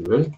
Good.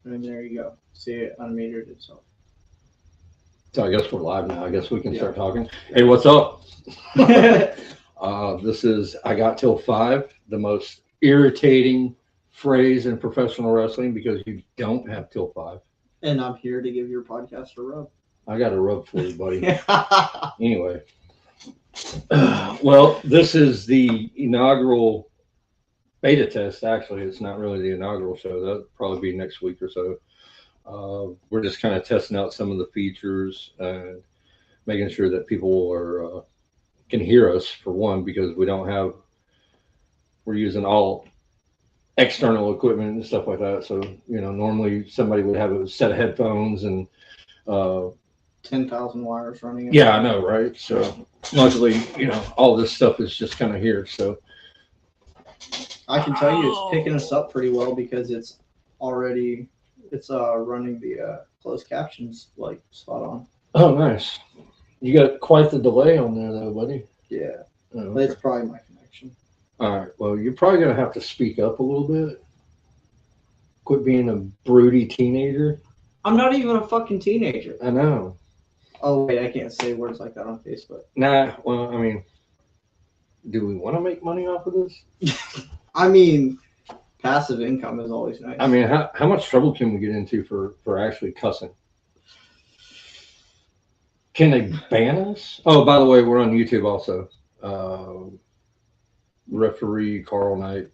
And there you go. See, it unmetered itself. So I guess we're live now. I guess we can start talking. Hey, what's up? This is I got till 5, the most irritating phrase in professional wrestling because you don't have till 5. And I'm here to give your podcast a rub. I got a rub for you, buddy. Anyway, well, this is the inaugural beta test. Actually, it's not really the inaugural show. That'll probably be next week or so. We're just kind of testing out some of the features and making sure that people are can hear us, for one, because we're using all external equipment and stuff like that. So, normally somebody would have a set of headphones and 10,000 wires running. Yeah, I know, right? So luckily, all this stuff is just kind of here. So I can tell you it's picking us up pretty well because it's running the closed captions like spot on. Oh, nice. You got quite the delay on there though, buddy. Yeah. Oh, But it's probably my connection. all right. Well, you're probably going to have to speak up a little bit. Quit being a broody teenager. I'm not even a fucking teenager. I know. Oh, wait, I can't say words like that on Facebook. Nah, well, I mean, do we want to make money off of this? I mean, passive income is always nice. I mean, how much trouble can we get into for actually cussing? Can they ban us? Oh, by the way, we're on YouTube also. Referee Carl Knight,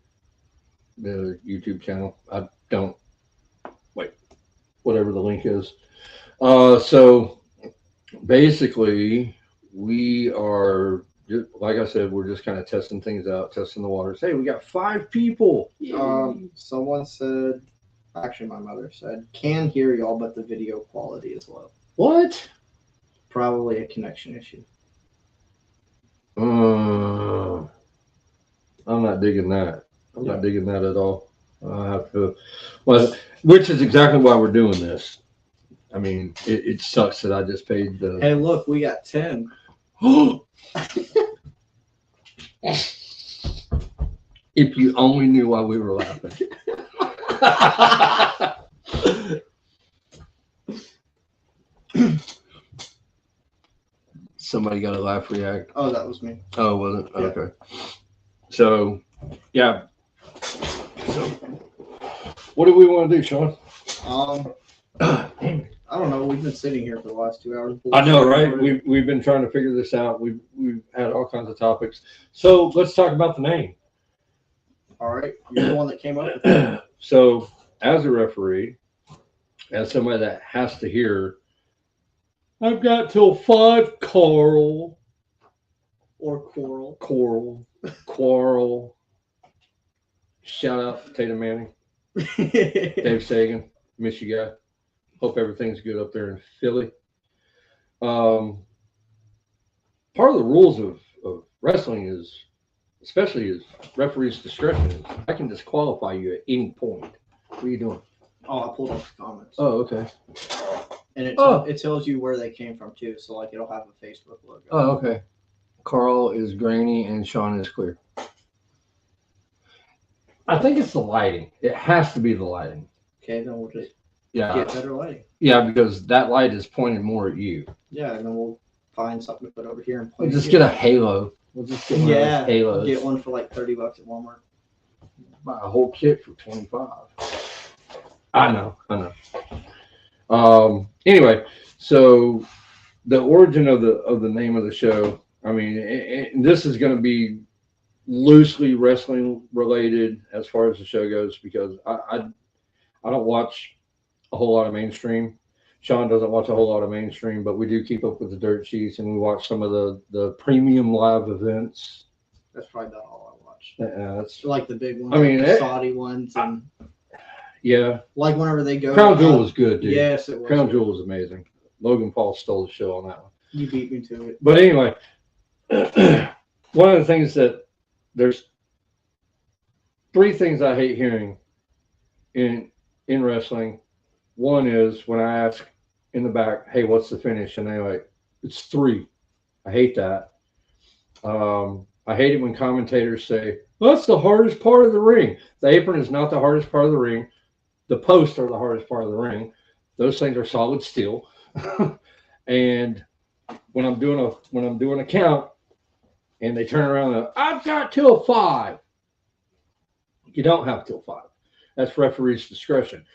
the YouTube channel. I don't, whatever the link is. So basically, we are, like I said, we're just kind of testing things out, testing the waters. Hey, we got 5 people. Someone said, actually my mother said, can hear y'all, but the video quality is low. What? Probably a connection issue. I'm not digging that. I'm not digging that at all. I have to, well, which is exactly why we're doing this. I mean, it sucks that I just paid the. Hey, look, we got 10. If you only knew why we were laughing. Somebody got a laugh react. Oh, that was me. Oh, was it? Yeah. Okay. So, yeah. So, what do we want to do, Sean? I don't know. We've been sitting here for the last 2 hours. I know, right? We've been trying to figure this out. We've had all kinds of topics. So let's talk about the name. All right, you're the one that came up with it. So, as a referee, as somebody that has to hear, I've got till 5, Carl. Or Coral. Quarrel. Shout out to Tatum Manning. Dave Sagan. Miss you guys. Hope everything's good up there in Philly. Part of the rules of wrestling is, especially is referee's discretion, is I can disqualify you at any point. What are you doing? Oh, I pulled up the comments. Oh, okay. And it tells you where they came from too. So like it'll have a Facebook logo. Oh, okay. Carl is grainy and Sean is clear. I think it's the lighting. It has to be the lighting. Okay, then we'll just Yeah. get better lighting. Yeah, because that light is pointed more at you. Yeah, and then we'll find something to put over here and We'll place just get a halo. We'll just get one of those halos. Get one for like $30 at Walmart. Buy a whole kit for $25. I know. Anyway, so the origin of the name of the show. I mean, this is going to be loosely wrestling related as far as the show goes, because I don't watch a whole lot of mainstream. Sean doesn't watch a whole lot of mainstream, but we do keep up with the dirt sheets and we watch some of the premium live events. That's probably about all I watch. That's like the big ones. I mean, the Saudi ones, and yeah. Like whenever they go. Crown Jewel was good, dude. Yes, it was. Crown Jewel was amazing. Logan Paul stole the show on that one. You beat me to it. But anyway, one of the things that there's 3 things I hate hearing in wrestling. One is when I ask in the back, hey, what's the finish? And they're like, it's 3. I hate that. I hate it when commentators say, well, that's the hardest part of the ring. The apron is not the hardest part of the ring. The posts are the hardest part of the ring. Those things are solid steel. And when I'm doing a count and they turn around and I've got till 5. You don't have till 5. That's referee's discretion.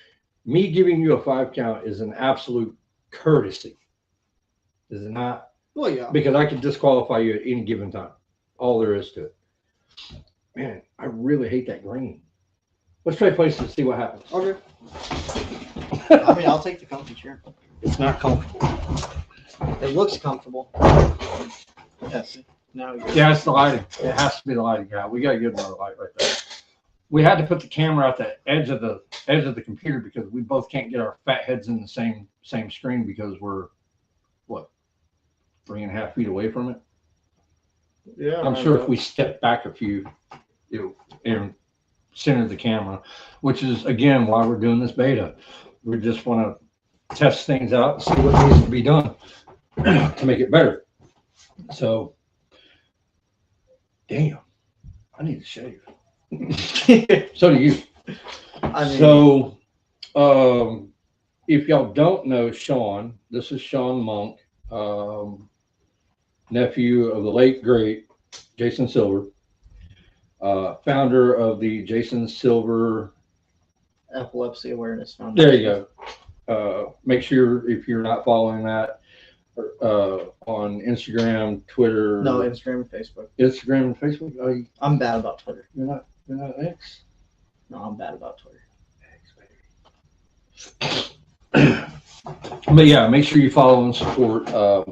Me giving you a 5 count is an absolute courtesy. Is it not? Well, yeah. Because I can disqualify you at any given time. All there is to it. Man, I really hate that green. Let's trade places and see what happens. Okay. I mean, I'll take the comfy chair. It's not comfortable. It looks comfortable. Yes. Now you're. Yeah, it's the lighting. It has to be the lighting. Yeah, we got to get another light right there. We had to put the camera at the edge of the computer because we both can't get our fat heads in the same screen because we're what 3.5 feet away from it. Yeah. I'm sure if we step back a few, and center the camera, which is again why we're doing this beta. We just want to test things out and see what needs to be done to make it better. So, damn, I need to shave. So do you. I mean, So, if y'all don't know Sean, this is Sean Monk, nephew of the late great Jason Silver, founder of the Jason Silver Epilepsy Awareness Foundation. There you go. Make sure if you're not following that on Instagram, Twitter. No, Instagram and Facebook. Instagram and Facebook. I'm bad about Twitter. You're not X. No, I'm bad about Twitter. X, baby. But yeah, make sure you follow and support. A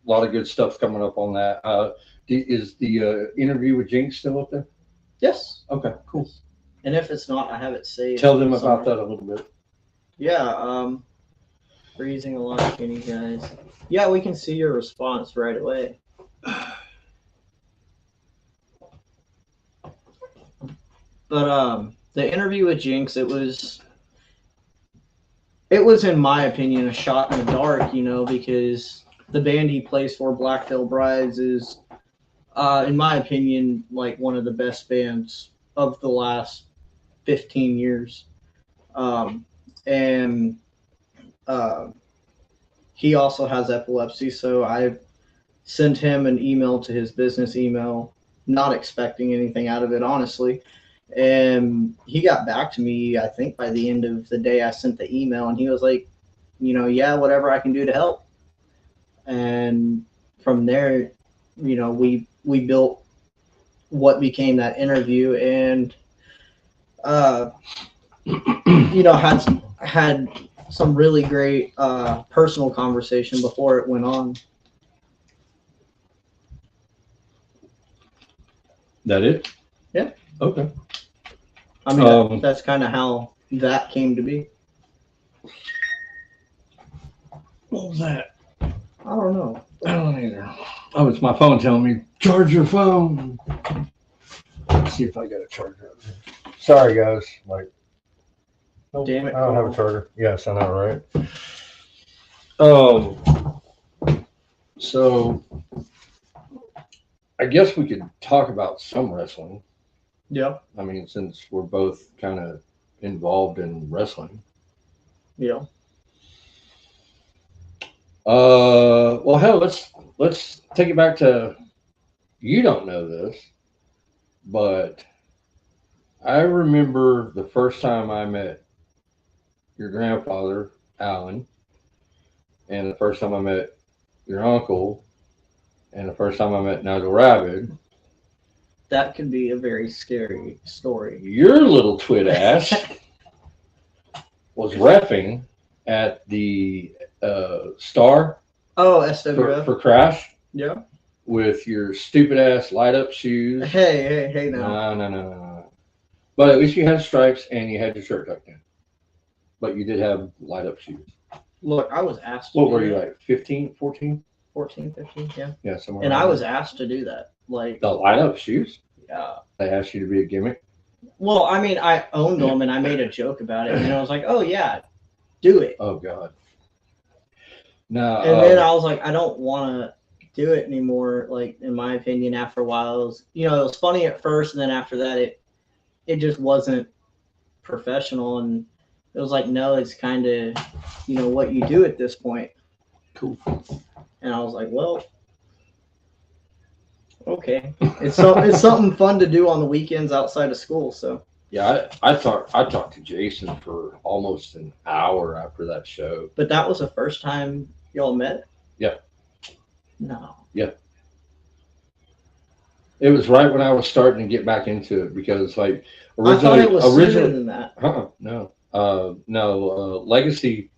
lot of good stuff coming up on that. Is the interview with Jinx still up there? Yes. Okay, cool. And if it's not, I have it saved. Tell them about that a little bit. Yeah. Freezing a lot, can you guys? Yeah, we can see your response right away. But the interview with Jinx, it was in my opinion a shot in the dark, because the band he plays for, Black Veil Brides, is in my opinion like one of the best bands of the last 15 years. And he also has epilepsy, so I sent him an email to his business email, not expecting anything out of it, honestly. And he got back to me, I think by the end of the day I sent the email, and he was like, yeah, whatever I can do to help. And from there, we built what became that interview, and had some really great personal conversation before it went on. That it? Yeah. Okay. I mean, that's kind of how that came to be. What was that? I don't know. I don't either. Oh, it's my phone telling me, charge your phone. Let's see if I got a charger. Sorry, guys. Like, nope, Damn it, I don't have Carl. a charger. Yes, I know, right? So I guess we could talk about some wrestling. Yeah. I mean, since we're both kind of involved in wrestling. Yeah. Well, hell, let's take it back to, you don't know this, but I remember the first time I met your grandfather, Alan, and the first time I met your uncle, and the first time I met Nigel Rabbit. That could be a very scary story. Your little twit ass was reffing at the Star Oh, SWF. for Crash Yeah. with your stupid ass light up shoes. Hey, now. No. But at least you had stripes and you had your shirt tucked in. But you did have light up shoes. Look, I was asked to What do were you, that. like 15, 14? 14, 15, yeah. Yeah, somewhere. And around I was there. asked to do that. Like, The light up shoes? yeah. They asked you to be a gimmick? Well, I mean, I owned them and I made a joke about it. And I was like, oh, yeah, do it. Oh, God. No. And then I was like, I don't want to do it anymore. Like, in my opinion, after a while, it was, it was funny at first. And then after that, it just wasn't professional. And it was like, no, it's kind of, what you do at this point. Cool. And I was like, well, okay. It's something fun to do on the weekends outside of school. So Yeah, I talked to Jason for almost an hour after that show. But that was the first time y'all met? Yeah. No. Yeah. It was right when I was starting to get back into it because, like, I thought it was sooner than that. No. Legacy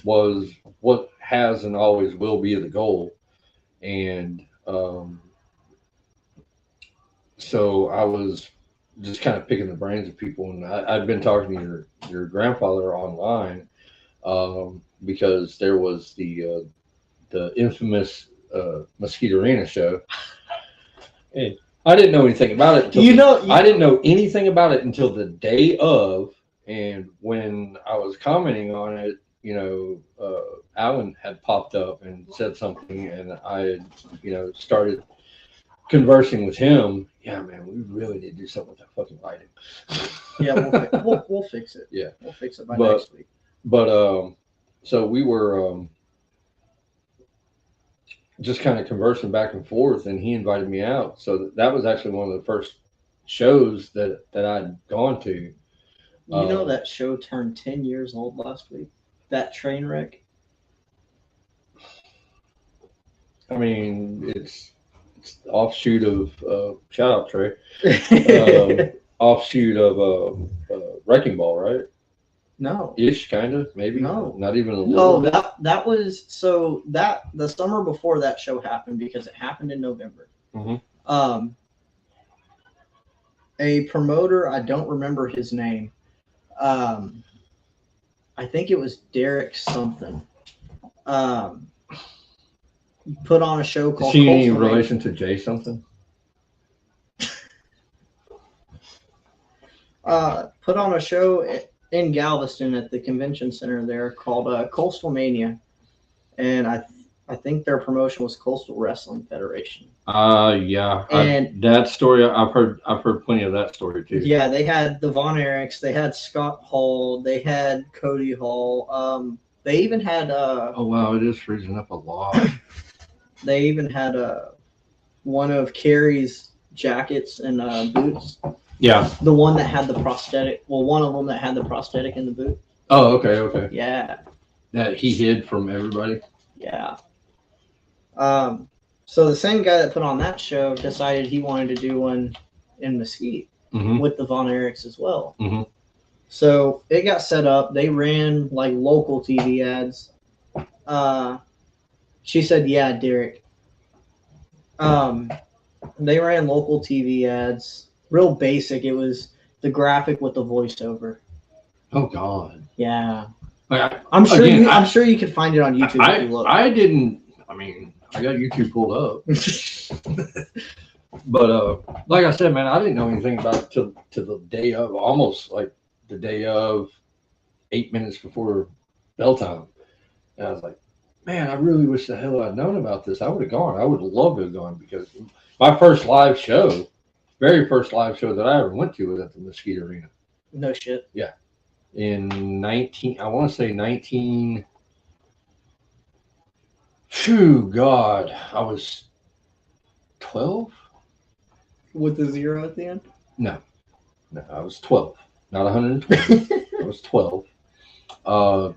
was what has and always will be the goal, and so I was just kind of picking the brains of people, and I'd been talking to your grandfather online because there was the infamous Mosquito Arena show. And I didn't know anything about it. I didn't know anything about it until the day of, and when I was commenting on it, Alan had popped up and said something, and I had, started conversing with him. Yeah, man, we really need to do something with that fucking lighting. Yeah, we'll fix it. Yeah, we'll fix it by next week. But so we were just kind of conversing back and forth, and he invited me out. So that was actually one of the first shows that I'd gone to. That show turned 10 years old last week. That train wreck. I mean, it's the offshoot of shout out Trey, offshoot of Wrecking Ball, right? No. Ish, kind of, maybe. No. Not even a little. No, that was so that the summer before that show happened, because it happened in November. Mm-hmm. A promoter, I don't remember his name. I think it was Derek something. Put on a show called. Is he any relation to Jay something? Put on a show in Galveston at the convention center there called Coastal Mania, and I think their promotion was Coastal Wrestling Federation. Yeah. And that story, I've heard plenty of that story too. Yeah, they had the Von Erichs, they had Scott Hall, they had Cody Hall. They even had oh wow, it is freezing up a lot. They even had one of Carrie's jackets and boots. Yeah. The one that had the prosthetic. Well, one of them that had the prosthetic in the boot. Oh, okay. Yeah. That he hid from everybody. Yeah. So the same guy that put on that show decided he wanted to do one in Mesquite with the Von Erichs as well. Mm-hmm. So it got set up. They ran like local TV ads. She said, "Yeah, Derek." They ran local TV ads. Real basic. It was the graphic with the voiceover. Oh God. Yeah. I'm sure again, I'm sure you could find it on YouTube if you look. I didn't. I mean, I got YouTube pulled up. But like I said, man, I didn't know anything about it till the day of, almost like the day of, 8 minutes before bell time. And I was like, man, I really wish the hell I'd known about this. I would have gone. I would have loved to have gone, because my first live show, very first live show that I ever went to, was at the Mesquite Arena. No shit. Yeah. In I want to say 19. Phew, God, I was 12. With the 0 at the end? No, I was 12, not 120. I was 12.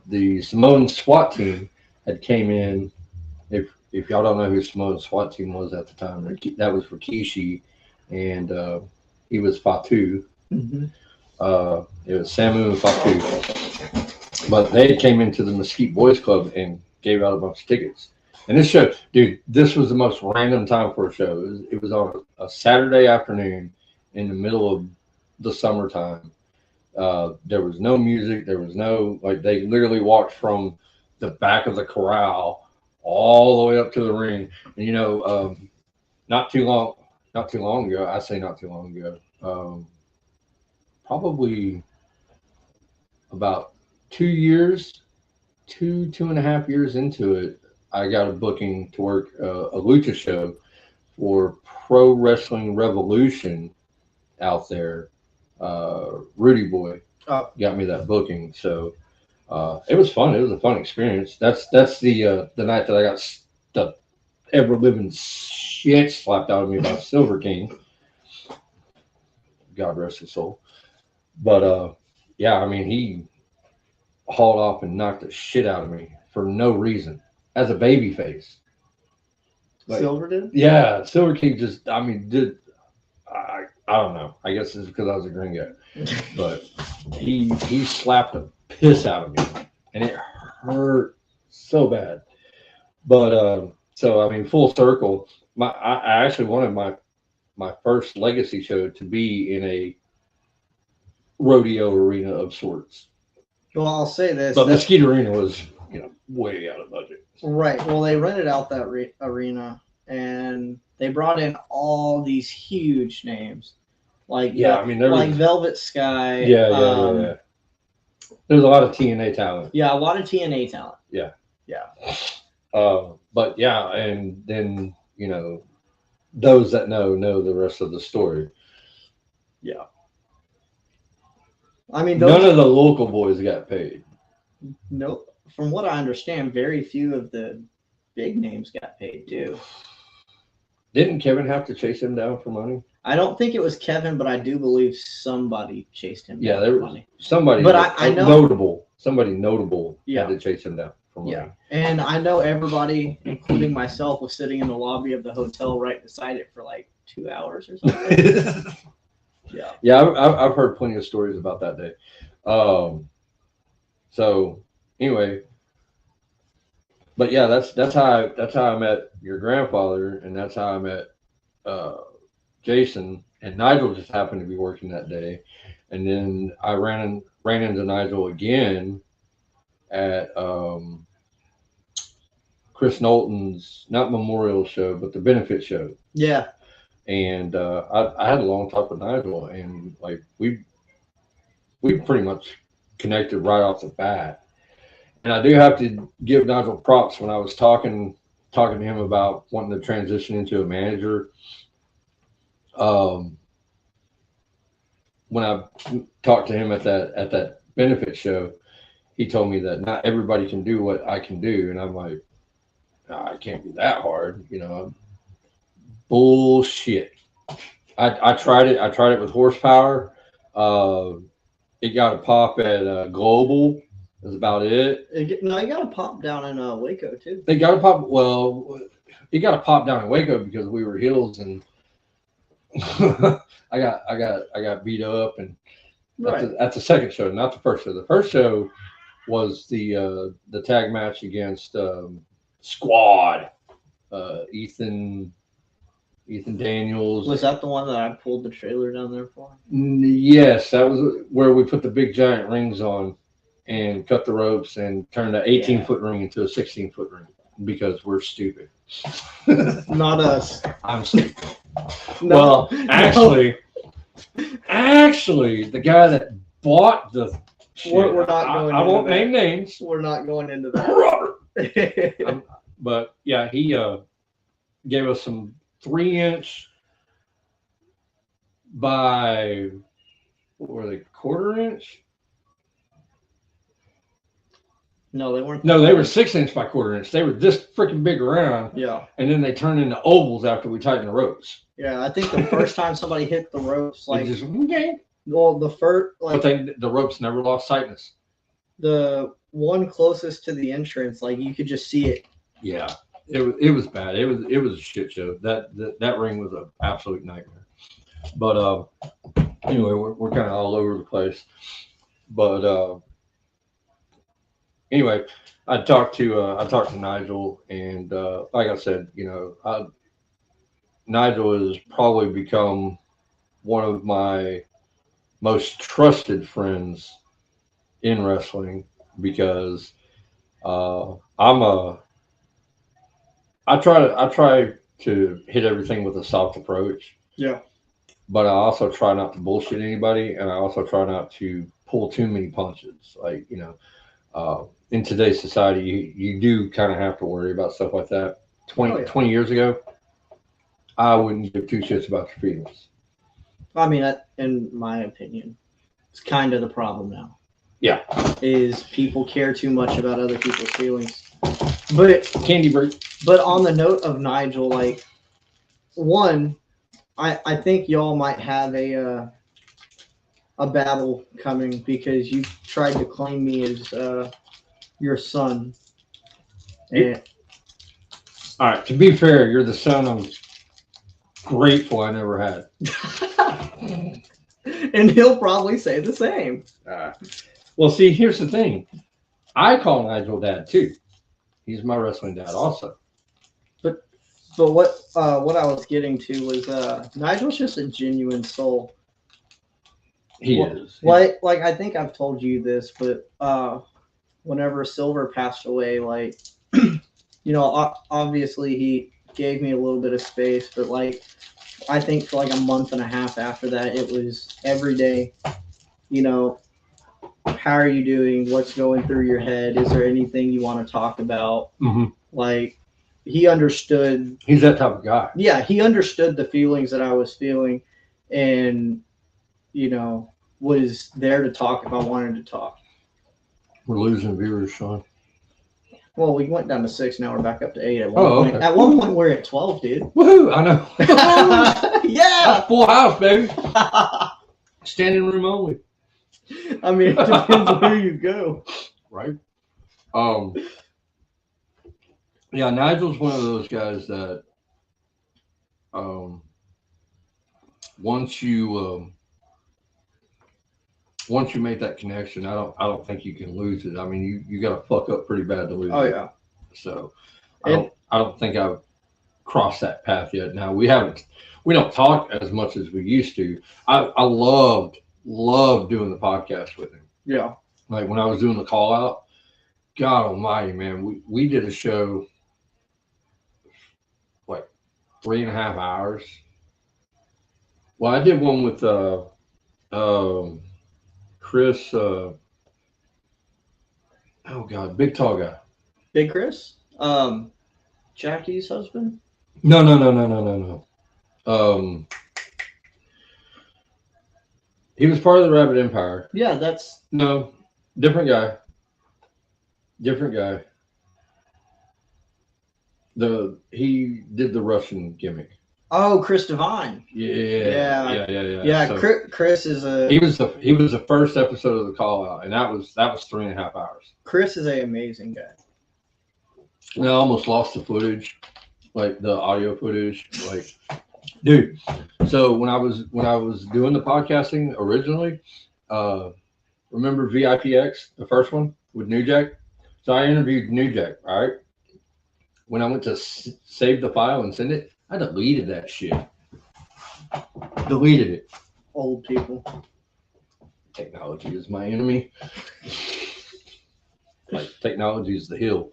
The Simone SWAT team had came in. If y'all don't know who Simone's SWAT team was at the time, that was for Kishi, and he was Fatu. Mm-hmm. It was Samu and Fatu. But they came into the Mesquite Boys Club and gave out a bunch of tickets. And this show, dude, this was the most random time for a show. It was on a Saturday afternoon in the middle of the summertime. There was no music. There was no, like, they literally walked from the back of the corral all the way up to the ring. And, you know, not too long ago, I say not too long ago, probably about 2 and a half years into it, I got a booking to work a lucha show for Pro Wrestling Revolution out there. Rudy Boy got me that booking, so it was fun. It was a fun experience. That's the night that I got the ever living shit slapped out of me by Silver King. God rest his soul. But yeah, I mean, he hauled off and knocked the shit out of me for no reason, as a baby face. Like, Silver did? Yeah, Silver King just, I mean, I don't know. I guess it's because I was a gringo. But he slapped the piss out of me, and it hurt so bad. But so, I mean, full circle, I actually wanted my first legacy show to be in a rodeo arena of sorts. Well, I'll say this. But Mesquite Arena was, you know, way out of budget. Right. Well, they rented out that arena, and they brought in all these huge names, like I mean, there like was Velvet Sky. Yeah. There's a lot of TNA talent. Yeah, a lot of TNA talent. Yeah. But yeah, and then, you know, those that know the rest of the story. Yeah. I mean, none of the local boys got paid. Nope. From what I understand, very few of the big names got paid too. Didn't Kevin have to chase him down for money? I don't think it was Kevin, but I do believe somebody chased him down for money. Somebody, but I know notable had to chase him down for money. Yeah, and I know everybody, including myself, was sitting in the lobby of the hotel right beside it for like 2 hours or something. Yeah, I've heard plenty of stories about that day. So anyway, but yeah, that's how I met your grandfather, and that's how I met Jason. And Nigel just happened to be working that day, and then I ran into Nigel again at Chris Knowlton's, not memorial show, but the benefit show. Yeah. And I had a long talk with Nigel, and like we pretty much connected right off the bat. And I do have to give Nigel props when I was talking to him about wanting to transition into a manager. When I talked to him at that benefit show, he told me that not everybody can do what I can do, and I'm like, nah, I can't be that hard, you know. Bullshit. I tried it. I tried it with horsepower. It got a pop at Global. That's about it. It got a pop down in Waco too. It got a pop. Well, it got a pop down in Waco because we were heels, and I got beat up, and Right. At the second show, not the first show. The first show was the tag match against Squad. Ethan Daniels. Was that the one that I pulled the trailer down there for? Yes, that was where we put the big giant rings on and cut the ropes and turned an 18-foot ring into a 16-foot ring because we're stupid. Not us. I'm stupid. No, Well, actually, the guy that bought the shit, we're not going. I into won't that. name names. We're not going into that. Robert. But yeah, he gave us some 3-inch by, what were they, quarter inch? No, they weren't. No, they were 6-inch by quarter inch. They were this freaking big around, Yeah. and then they turned into ovals after we tightened the ropes. Yeah, I think the first time somebody hit the ropes, like, It just, okay. well, the first, But like, the ropes never lost tightness. the one closest to the entrance, like, you could just see it. Yeah, it was bad. It was a shit show. That ring was an absolute nightmare. But anyway, we're kind of all over the place. But anyway, I talked to Nigel, and like I said, Nigel has probably become one of my most trusted friends in wrestling because I try to hit everything with a soft approach. Yeah. But I also try not to bullshit anybody, and I also try not to pull too many punches. Like, in today's society, you do kind of have to worry about stuff like that. 20 years ago, I wouldn't give two shits about your feelings. I mean, in my opinion, it's kind of the problem now. Yeah. Is people care too much about other people's feelings. But Candy break. But on the note of Nigel, like, one, I think y'all might have a battle coming because you tried to claim me as your son. And, all right. To be fair, you're the son I'm grateful I never had. and he'll probably say the same. Well, see, here's the thing. I call Nigel dad too. He's my wrestling dad also. But what I was getting to was Nigel's just a genuine soul. He is. Like I think I've told you this, but whenever Silver passed away, like obviously he gave me a little bit of space, but like I think for like a month and a half after that, it was every day, how are you doing? What's going through your head? Is there anything you want to talk about? Mm-hmm. Like, he understood. He's that type of guy. Yeah, he understood the feelings that I was feeling and, was there to talk if I wanted to talk. We're losing viewers, Sean. Well, we went down to 6. Now we're back up to 8 at one point. Okay. At one point, we're at 12, dude. Woohoo! I know. Yeah! That's full house, baby. Standing room only. I mean, it depends on where you go. Right? Yeah, Nigel's one of those guys that once you make that connection, I don't think you can lose it. I mean, you got to fuck up pretty bad to lose it. Oh yeah. So I don't think I've crossed that path yet. Now we don't talk as much as we used to. I loved doing the podcast with him. Yeah. Like when I was doing the call out, God almighty, man, we did a show like 3.5 hours. Well, I did one with Chris, oh God, big tall guy. Big Chris? Jackie's husband? No. He was part of the Rabbit Empire. Yeah, that's... No, different guy. He did the Russian gimmick. Oh, Chris Devine. Yeah. So, Chris is a... He was the first episode of the call out, and that was 3.5 hours. Chris is an amazing guy. And I almost lost the footage, like the audio footage. Like, dude. So when I was doing the podcasting originally, Remember VIPX, the first one with New Jack? So I interviewed New Jack. All right. When I went to save the file and send it, I deleted that shit. Deleted it. Old people. Technology is my enemy. Like technology is the hill.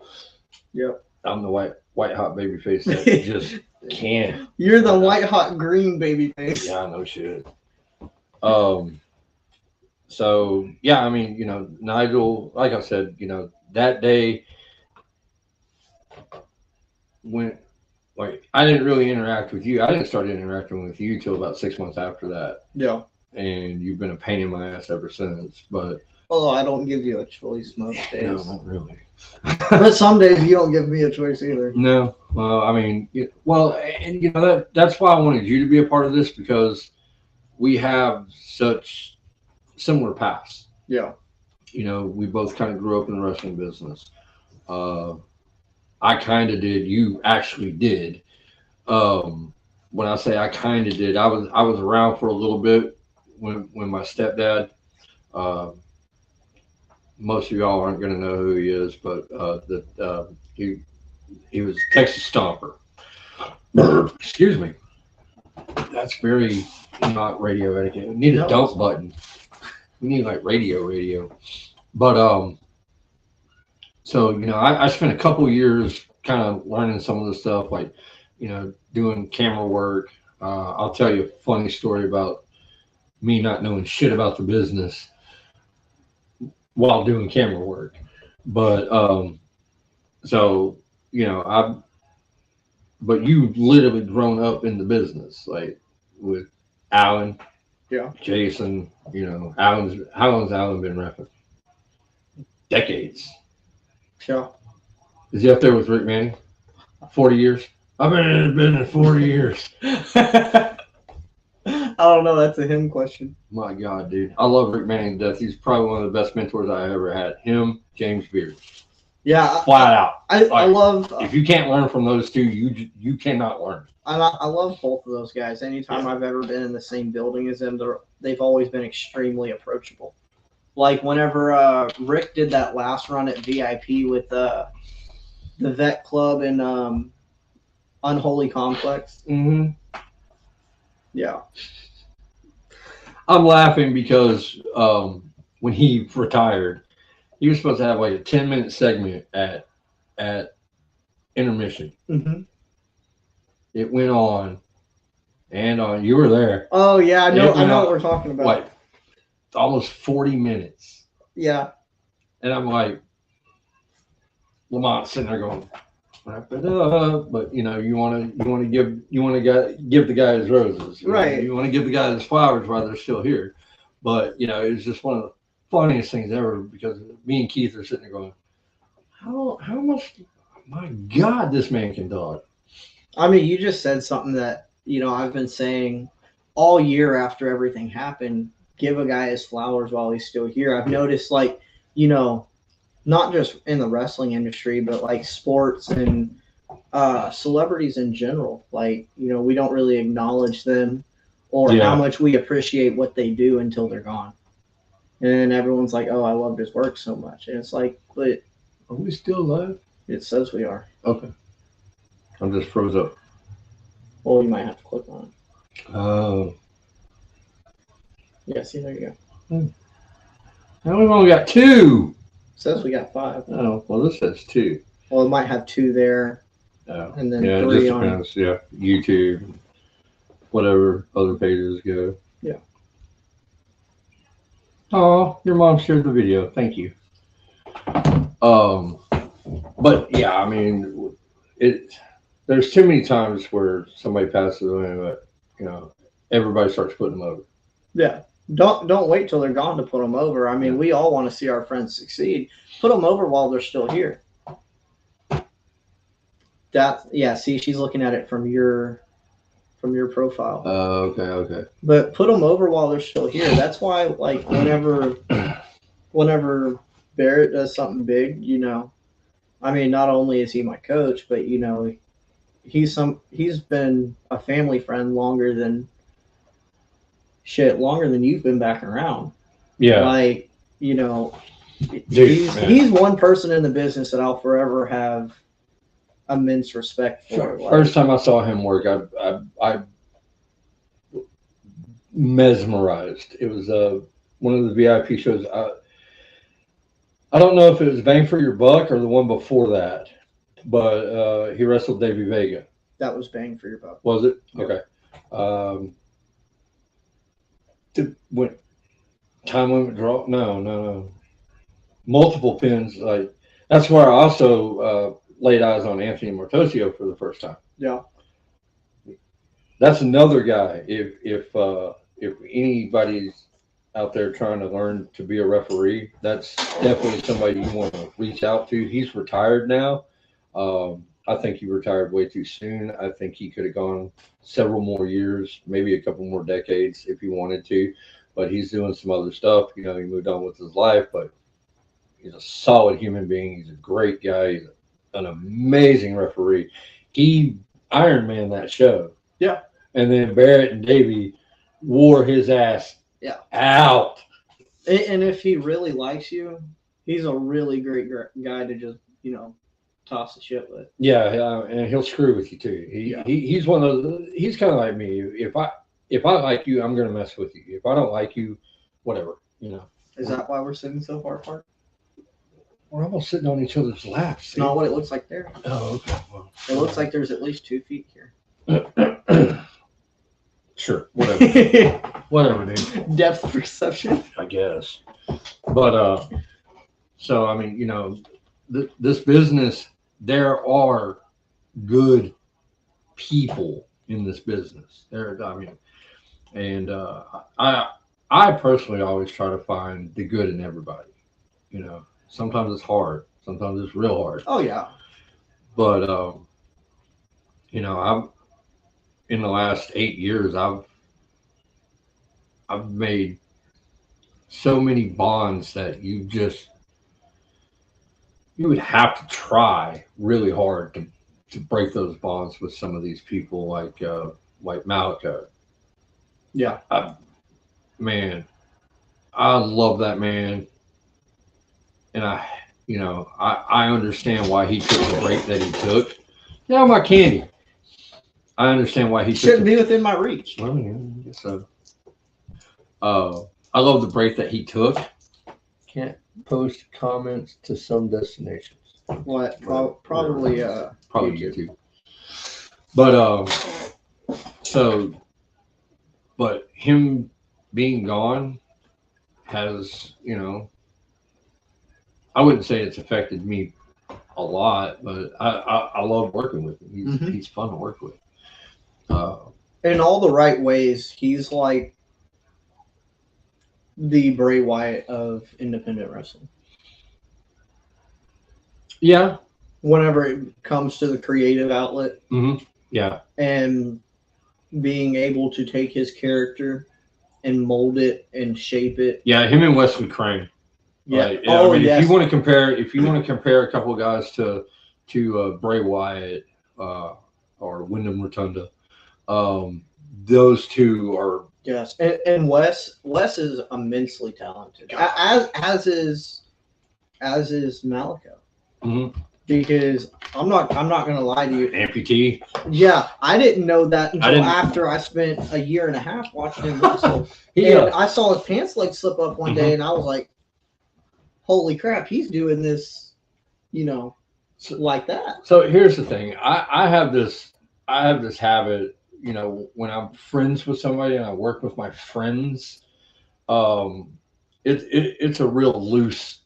Yep. I'm the white hot baby face that just can't. You're the white hot green baby face. Yeah, no shit. So yeah, I mean, you know, Nigel, like I said, you know, that day when like I didn't really interact with you. I didn't start interacting with you till about 6 months after that. Yeah. And you've been a pain in my ass ever since. But Although I don't give you a choice most days. no, not really. But some days you don't give me a choice either. No, well, I mean, well, and you know that's why I wanted you to be a part of this because we have such similar paths. Yeah. You know, we both kind of grew up in the wrestling business. I kind of did. You actually did. When I say I kind of did, I was around for a little bit when my stepdad. Most of y'all aren't going to know who he is, but he was Texas Stomper. Excuse me. That's very not radio etiquette. We need a dump button. We need like radio. But so you know, I spent a couple years kind of learning some of the stuff, like you know, doing camera work. I'll tell you a funny story about me not knowing shit about the business while doing camera work. But so you know, but you've literally grown up in the business, like with Alan, yeah, Jason. You know, how long's Alan been rapping? Decades. Yeah. Is he up there with Rick Manning? 40 years. I've been in the business 40 years. I don't know. That's a him question. My God, dude. I love Rick Manning to death. He's probably one of the best mentors I ever had. Him, James Beard. Yeah. Flat out. I love. If you can't learn from those two, you cannot learn. I love both of those guys. Anytime I've ever been in the same building as them, they've always been extremely approachable. Like whenever Rick did that last run at VIP with the Vet Club in Unholy Complex. Mm-hmm. Yeah. I'm laughing because when he retired, he was supposed to have like a 10-minute segment at intermission. Mm-hmm. It went on and on. You were there. Oh yeah, I know what we're talking about. Like almost 40 minutes. Yeah. And I'm like, Lamont's sitting there going, wrap it up, but you know, you want to give the guy his roses, right? You want to give the guy his flowers while they're still here, but you know, it's just one of the funniest things ever because me and Keith are sitting there going, how much? My God, this man can talk. I mean, you just said something that you know I've been saying all year after everything happened. Give a guy his flowers while he's still here. I've noticed, like, you know, not just in the wrestling industry, but like sports and celebrities in general. Like, you know, we don't really acknowledge them or how much we appreciate what they do until they're gone. And everyone's like, oh, I loved his work so much. And it's like, but are we still alive? It says we are. Okay. I'm just froze up. Well, you might have to click on it. Oh. Yeah, see, there you go. Now we've only got 2. It says we got 5. Oh, well, this says 2. Well, it might have 2 there. Oh. And then yeah, 3 it just on depends. Yeah, YouTube, whatever other pages go. Yeah. Oh, your mom shared the video. Thank you. But yeah, I mean, there's too many times where somebody passes away, but you know, everybody starts putting them over. Yeah. Don't wait till they're gone to put them over. I mean, we all want to see our friends succeed. Put them over while they're still here. See, she's looking at it from your profile. Okay. But put them over while they're still here. That's why, like, whenever Barrett does something big, you know, I mean, not only is he my coach, but you know, he's been a family friend longer than you've been back around. Yeah. Like, you know, Dude, man. he's one person in the business that I'll forever have immense respect for. First time I saw him work, I mesmerized. It was one of the VIP shows. I don't know if it was Bang for Your Buck or the one before that, but he wrestled Davey Vega. That was Bang for Your Buck. Was it? Yep. Okay. When time limit draw? No. Multiple pins. Like that's where I also laid eyes on Anthony Mortosio for the first time. Yeah. That's another guy. If anybody's out there trying to learn to be a referee, that's definitely somebody you want to reach out to. He's retired now. I think he retired way too soon. I think he could have gone several more years, maybe a couple more decades if he wanted to. But he's doing some other stuff. You know, he moved on with his life, but he's a solid human being. He's a great guy. He's an amazing referee. He Iron Man that show. Yeah. And then Barrett and Davey wore his ass out. And if he really likes you, he's a really great guy to just, toss the shit with. Yeah, and he'll screw with you too. He's one of those. He's kind of like me. If I like you, I'm gonna mess with you. If I don't like you, whatever. Is that why we're sitting so far apart? We're almost sitting on each other's laps. It's not what it looks like there. Oh, okay. Well, it looks like there's at least 2 feet here. Sure, whatever. Whatever, dude. Depth perception, I guess. But so I mean, this business, there are good people in this business. I personally always try to find the good in everybody. Sometimes it's hard. Sometimes it's real hard. Oh yeah. But I've in the last 8 years, I've made so many bonds that you would have to try really hard to break those bonds with some of these people like Malika. Yeah. I love that man. And I understand why he took the break that he took. Yeah, my candy. I understand why he shouldn't be within my reach. Well, yeah, I guess so. I love the break that he took. Can't post comments to some destinations. What? Probably YouTube. But but him being gone has, I wouldn't say it's affected me a lot, but I love working with him. He's fun to work with. In all the right ways, he's like the Bray Wyatt of independent wrestling. Yeah. Whenever it comes to the creative outlet. Mm-hmm. Yeah. And being able to take his character and mold it and shape it. Yeah, him and Wesley Crane. Yeah. Right? Yes. If you want to compare a couple of guys to Bray Wyatt or Wyndham Rotunda, those two are. Yes, and Wes is immensely talented, as is Malika. Mm-hmm. Because I'm not gonna lie to you. Amputee. Yeah, I didn't know that until after I spent a year and a half watching him wrestle. I saw his pants leg slip up one day, and I was like, "Holy crap, he's doing this!" Like that. So here's the thing: I have this habit. When I'm friends with somebody and I work with my friends, it's a real loose,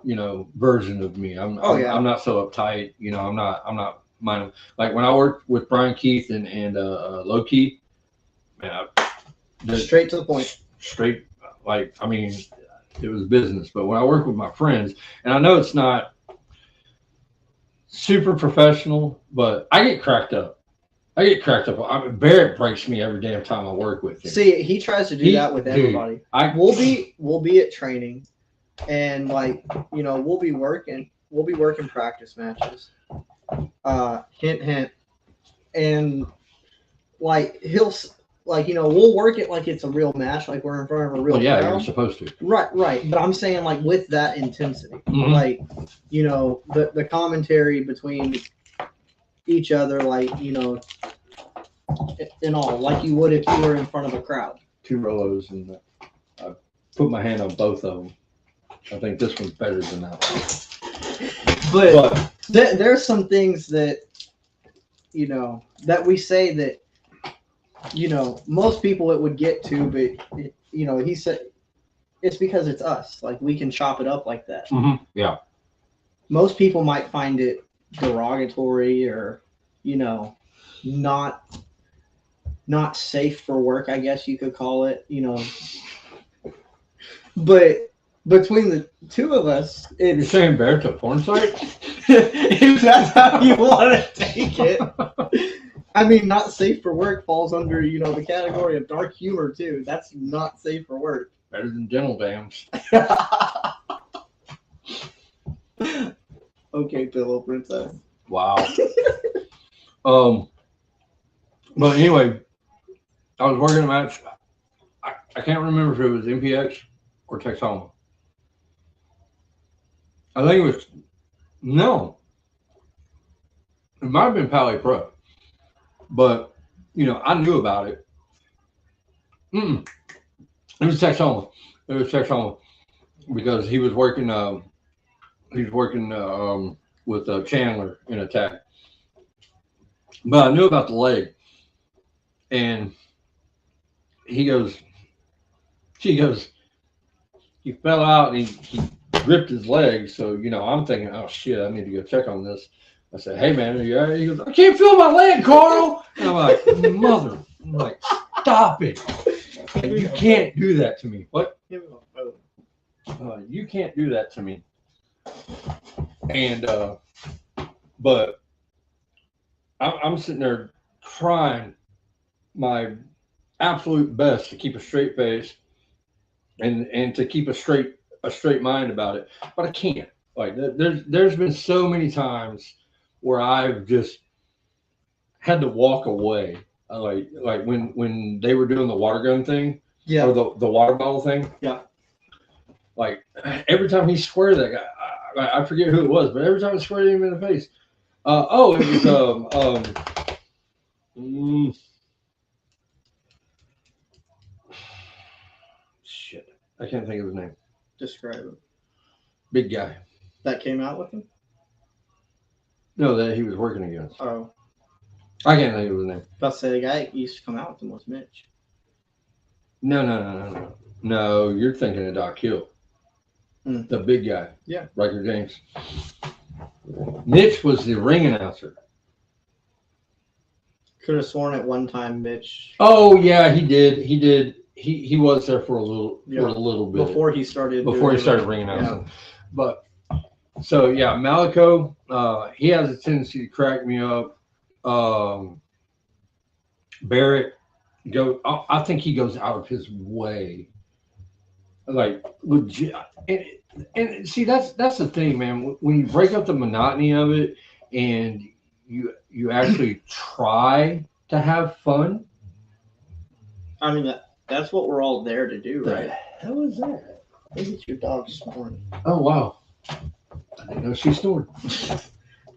version of me. I'm not so uptight. I'm not minding. Like when I worked with Brian Keith and Loki, man, straight to the point. Straight, it was business. But when I work with my friends, and I know it's not super professional, but I get cracked up. Barrett breaks me every damn time I work with him. See, he tries to do that with everybody. We'll be at training, and we'll be working practice matches. Hint, hint, and like, we'll work it like it's a real match, like we're in front of a real Well, yeah, crowd. you're supposed to. Right. But I'm saying, like, with that intensity, Mhm. like, the commentary between each other, like, and all, like you would if you were in front of a crowd. 2 Rolos, and I put my hand on both of them. I think this one's better than that one. But there's some things that, that we say that, most people it would get to, but, he said it's because it's us. Like, we can chop it up like that. Mm-hmm. Yeah. Most people might find it derogatory or, not safe for work, I guess you could call it, But between the two of us, You're saying Bear's a porn site? if that's how you want to take it. I mean, not safe for work falls under, the category of dark humor too. That's not safe for work. Better than dental dams. Okay, Pillow Princess. Wow. But anyway, I was working a match. I can't remember if it was MPX or Texoma. I think it was, no. It might have been Pally Pro. But, I knew about it. It was Texoma. It was Texoma. Because he was working with Chandler in attack. But I knew about the leg. And she goes, he fell out and he ripped his leg. So, I'm thinking, oh shit, I need to go check on this. I said, hey man, are you all right? He goes, I can't feel my leg, Carl. And I'm like, stop it. You can't do that to me. What? You can't do that to me. And, but I'm sitting there trying my absolute best to keep a straight face and to keep a straight mind about it, but I can't. Like, there's been so many times where I've just had to walk away. Like when they were doing the water gun thing, or the water bottle thing. Yeah. Like, every time he squared that guy, I forget who it was, but every time I squared him in the face. It was shit. I can't think of his name. Describe him. Big guy. That came out with him? No, that he was working against. Oh. I can't think of his name. About to say the guy that used to come out with him was Mitch. No. No, you're thinking of Doc Hill. The big guy. Yeah. Riker James. Mitch was the ring announcer. Could have sworn at one time Mitch. Oh yeah, he did. He was there for a little bit before he started ring announcing. Yeah. But so yeah, Malico, he has a tendency to crack me up. Barrett I think he goes out of his way. Like, legit. And see, that's the thing, man. When you break up the monotony of it and you actually try to have fun. I mean, that's what we're all there to do, right? The hell is that? I think it's your dog snoring. Oh, wow. I didn't know she snored.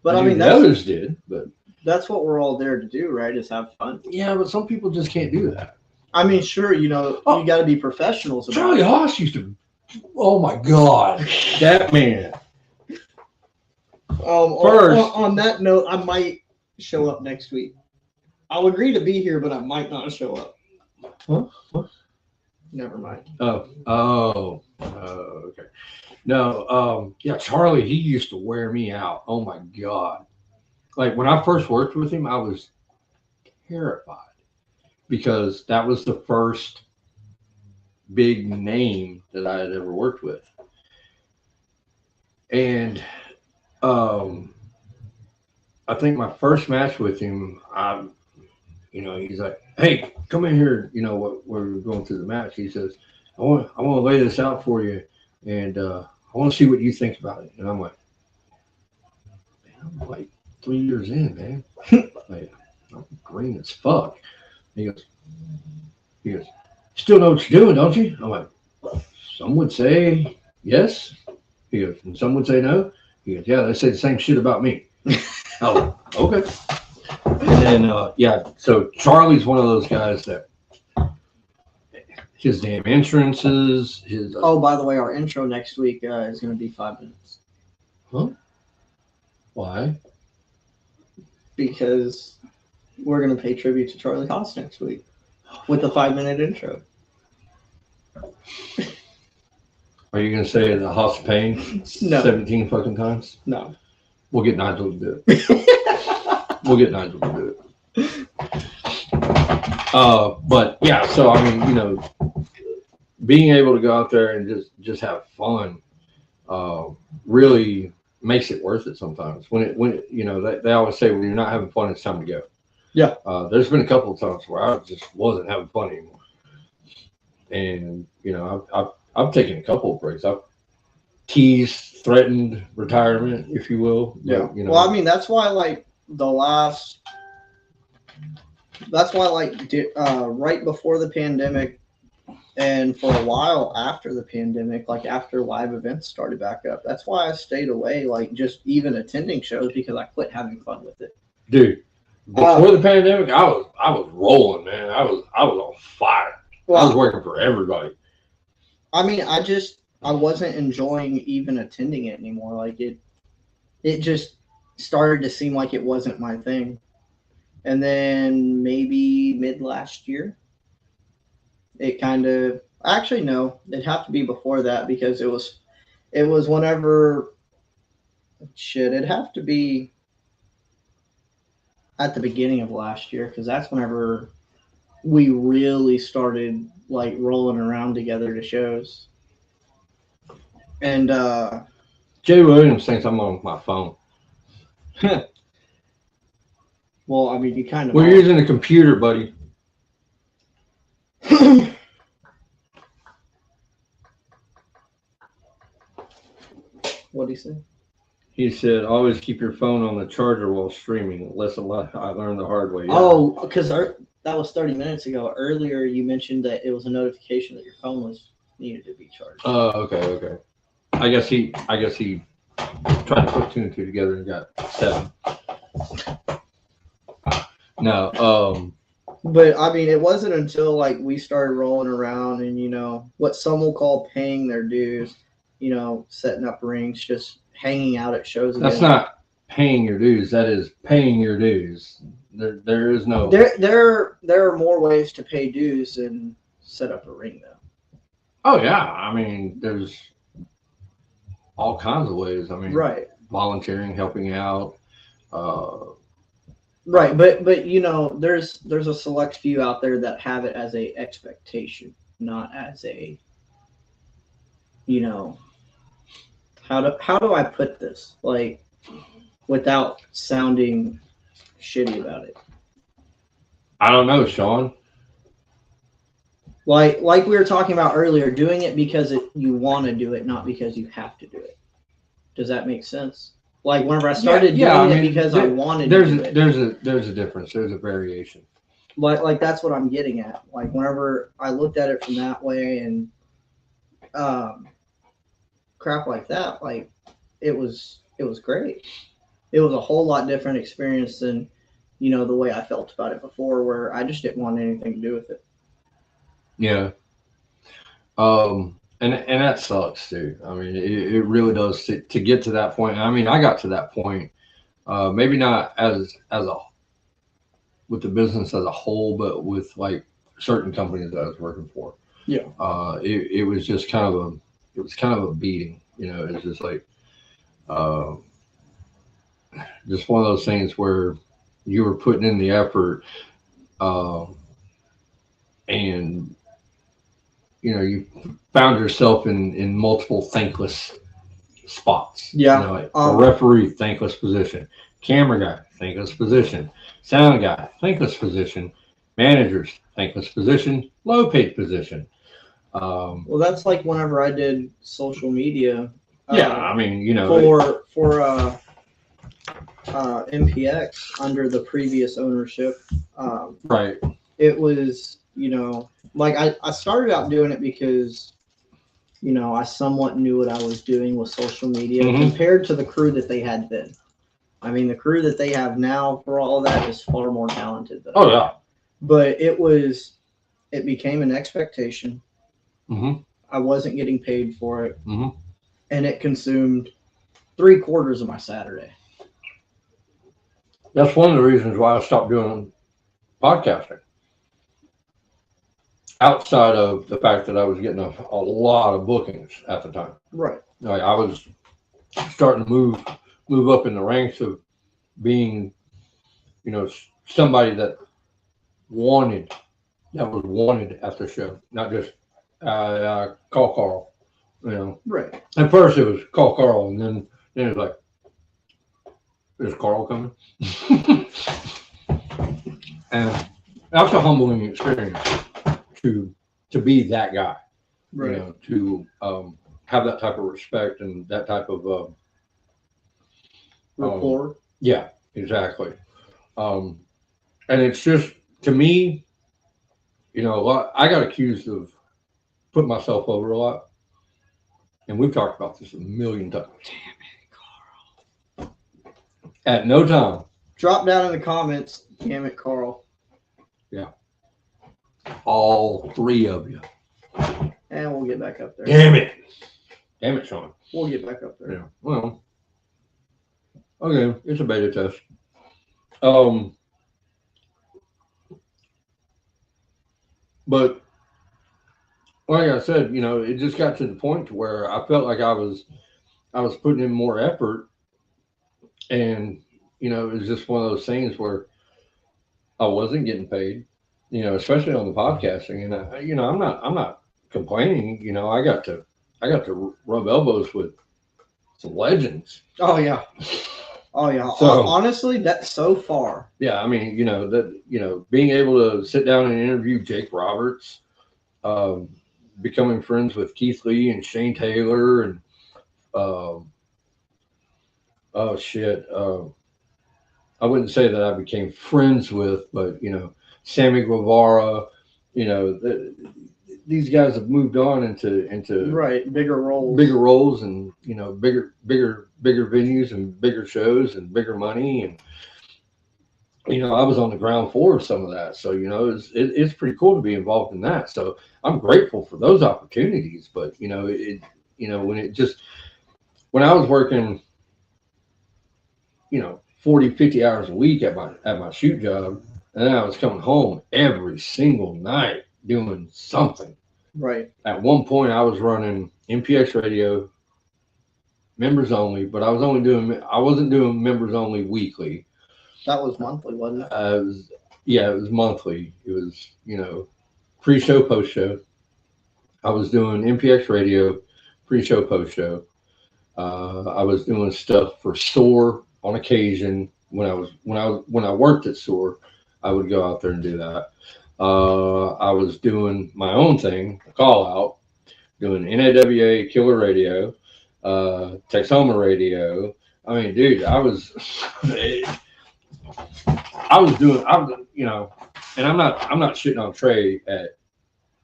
But I mean, the others did, but that's what we're all there to do, right? Is have fun. Yeah, but some people just can't do that. I mean, sure, you got to be professionals about Charlie Haas used to. Oh my God, that man. First, on that note, I might show up next week. I'll agree to be here, but I might not show up. What? Never mind. Oh, okay. No, yeah, Charlie, he used to wear me out. Oh my God. Like, when I first worked with him, I was terrified because that was the first big name that I had ever worked with. And I think my first match with him, he's like, hey, come in here, what we're going through the match. He says, I want to lay this out for you, and I want to see what you think about it. And I'm like, man, I'm like 3 years in, man. Like, I'm green as fuck. He goes, He goes, still know what you're doing, don't you? I'm like, some would say yes. He goes, and some would say no. He goes, yeah, they say the same shit about me. Oh, okay. And then, so Charlie's one of those guys that his damn insurances, his. Oh, by the way, our intro next week is going to be 5 minutes. Huh? Why? Because we're going to pay tribute to Charlie Haas next week with the 5-minute intro. Are you going to say the Haas Pain No. 17 fucking times? No. We'll get Nigel to do it. We'll get Nigel to do it. But yeah, so I mean, you know, being able to go out there and just have fun really makes it worth it sometimes. When you know, they always say when you're not having fun, it's time to go. Yeah. There's been a couple of times where I just wasn't having fun anymore, and you know, I've taken a couple of breaks. I've teased, threatened retirement, if you will. Yeah. But, you know, Well, I mean, that's why like right before the pandemic and for a while after the pandemic, like after live events started back up, that's why I stayed away, like just even attending shows, because I quit having fun with it. Dude, before the pandemic, I was rolling, man. I was on fire. Well, I was working for everybody. I mean, I wasn't enjoying even attending it anymore. Like it just started to seem like it wasn't my thing. And then maybe mid last year, it kind of, actually no, it'd have to be before that, because it was whenever, it'd have to be at the beginning of last year, because that's whenever we really started like rolling around together to shows. And Jay Williams thinks I'm on my phone. well, I mean, you kind of. We're using a computer, buddy. What'd he say? He said, always keep your phone on the charger while streaming. Lesson I learned the hard way. Yeah. Oh, because that was 30 minutes ago. Earlier, you mentioned that it was a notification that your phone was needed to be charged. Oh, okay. I guess he tried to put two and two together and got 7. No, But I mean, it wasn't until like we started rolling around and, you know, what some will call paying their dues, you know, setting up rings, just hanging out at shows. That's again. Not paying your dues. That is paying your dues. There is no. There are more ways to pay dues than set up a ring, though. Oh yeah, I mean, there's all kinds of ways. I mean, right, volunteering, helping out. Right, but you know, there's a select few out there that have it as a expectation, not as a, you know, how do I put this, like, without sounding shitty about it? I don't know, Sean. Like we were talking about earlier, doing it because you want to do it, not because you have to do it. Does that make sense? Like whenever I started doing it because I wanted to do it. There's a difference. There's a variation. Like that's what I'm getting at. Like whenever I looked at it from that way and crap like that, like it was great. It was a whole lot different experience than, you know, the way I felt about it before, where I just didn't want anything to do with it. Yeah. And that sucks too. I mean, it really does to get to that point. I mean, I got to that point, maybe not as a with the business as a whole, but with like certain companies that I was working for. Yeah. It was just kind of a beating. You know, it's just like just one of those things where you were putting in the effort, and you know, you found yourself in multiple thankless spots. Yeah. You know, like a referee, thankless position. Camera guy, thankless position. Sound guy, thankless position. Managers, thankless position. Low paid position. Well, that's like whenever I did social media. Yeah, I mean, you know, for MPX under the previous ownership. right. It was, you know, like I started out doing it because, you know, I somewhat knew what I was doing with social media compared to the crew that they had then. I mean, the crew that they have now for all that is far more talented than Oh yeah. But it became an expectation. I wasn't getting paid for it, and it consumed 3/4 of my Saturday. That's one of the reasons why I stopped doing podcasting. Outside of the fact that I was getting a lot of bookings at the time. Right. Like I was starting to move up in the ranks of being, you know, somebody that was wanted at the show, not just call Carl, you know. Right. At first it was call Carl, and then it was like, is Carl coming? And that's a humbling experience to be that guy, right. You know, to have that type of respect and that type of rapport. Yeah, exactly. And it's just, to me, you know, I got accused of putting myself over a lot, and we've talked about this a million times. Damn it, Carl! At no time. Drop down in the comments. Damn it, Carl. Yeah. All three of you. And we'll get back up there. Damn it, Sean. We'll get back up there. Yeah. Well. Okay, it's a beta test. But like I said, you know, it just got to the point to where I felt like I was putting in more effort, and you know, it was just one of those things where I wasn't getting paid, you know, especially on the podcasting. And you know, I'm not complaining. You know, I got to rub elbows with some legends. Oh yeah. Oh yeah. So, honestly, that's so far. Yeah, I mean, you know, being able to sit down and interview Jake Roberts, becoming friends with Keith Lee and Shane Taylor, and I wouldn't say that I became friends with, but you know, Sammy Guevara, you know, these guys have moved on into right bigger roles, and you know, bigger venues and bigger shows and bigger money, and you know, I was on the ground floor of some of that, so you know, it's pretty cool to be involved in that. So I'm grateful for those opportunities, but you know, when I was working, you know, 40, 50 hours a week at my shoot job, and then I was coming home every single night doing something. Right. At one point, I was running MPX radio, members only, but I wasn't doing members only weekly. That was monthly, wasn't it? It was monthly. It was, you know, pre-show, post-show. I was doing MPX radio, pre-show, post-show. I was doing stuff for SOAR on occasion. When I worked at SOAR, I would go out there and do that. I was doing my own thing, call out, doing NAWA Killer Radio, Texoma Radio. I mean, dude, I was doing, you know, and I'm not shitting on Trey at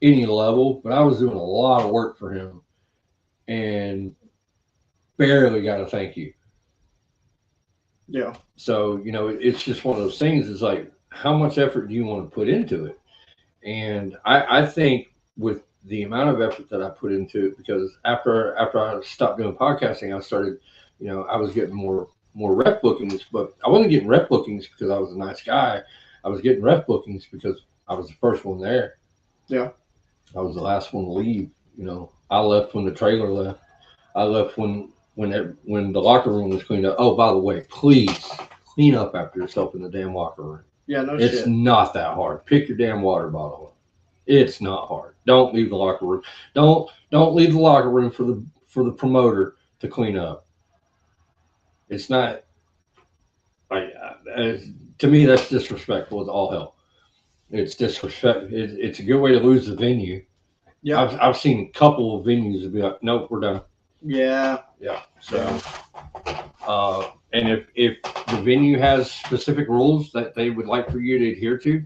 any level, but I was doing a lot of work for him and barely got a thank you. Yeah. So, you know, it's just one of those things. It's like, how much effort do you want to put into it? And I think with the amount of effort that I put into it, because after I stopped doing podcasting, I started, you know, I was getting more rep bookings, but I wasn't getting rep bookings because I was a nice guy. I was getting rep bookings because I was the first one there. Yeah. I was the last one to leave. You know, I left when the trailer left. I left when the locker room was cleaned up. Oh, by the way, please clean up after yourself in the damn locker room. Yeah, no shit. It's not that hard. Pick your damn water bottle up. It's not hard. Don't leave the locker room. Don't leave the locker room for the promoter to clean up. It's not, like, to me, that's disrespectful as all hell. It's disrespect. It's a good way to lose the venue. Yeah, I've seen a couple of venues be like, nope, we're done. Yeah. So, and if the venue has specific rules that they would like for you to adhere to,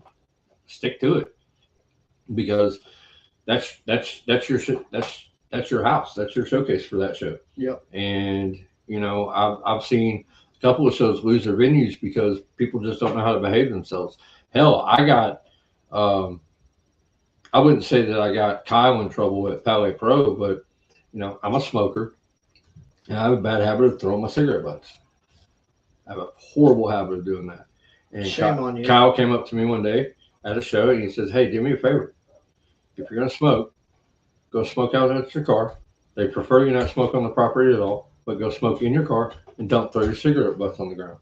stick to it. Because that's your house. That's your showcase for that show. Yep. And I've seen a couple of shows lose their venues because people just don't know how to behave themselves. Hell, I wouldn't say that I got Kyle in trouble at Palais Pro, but I'm a smoker and I have a bad habit of throwing my cigarette butts. I have a horrible habit of doing that. And Shame on you. Kyle came up to me one day at a show and he says, "Hey, do me a favor. If you're gonna smoke, go smoke out at your car. They prefer you not smoke on the property at all, but go smoke in your car and don't throw your cigarette butts on the ground."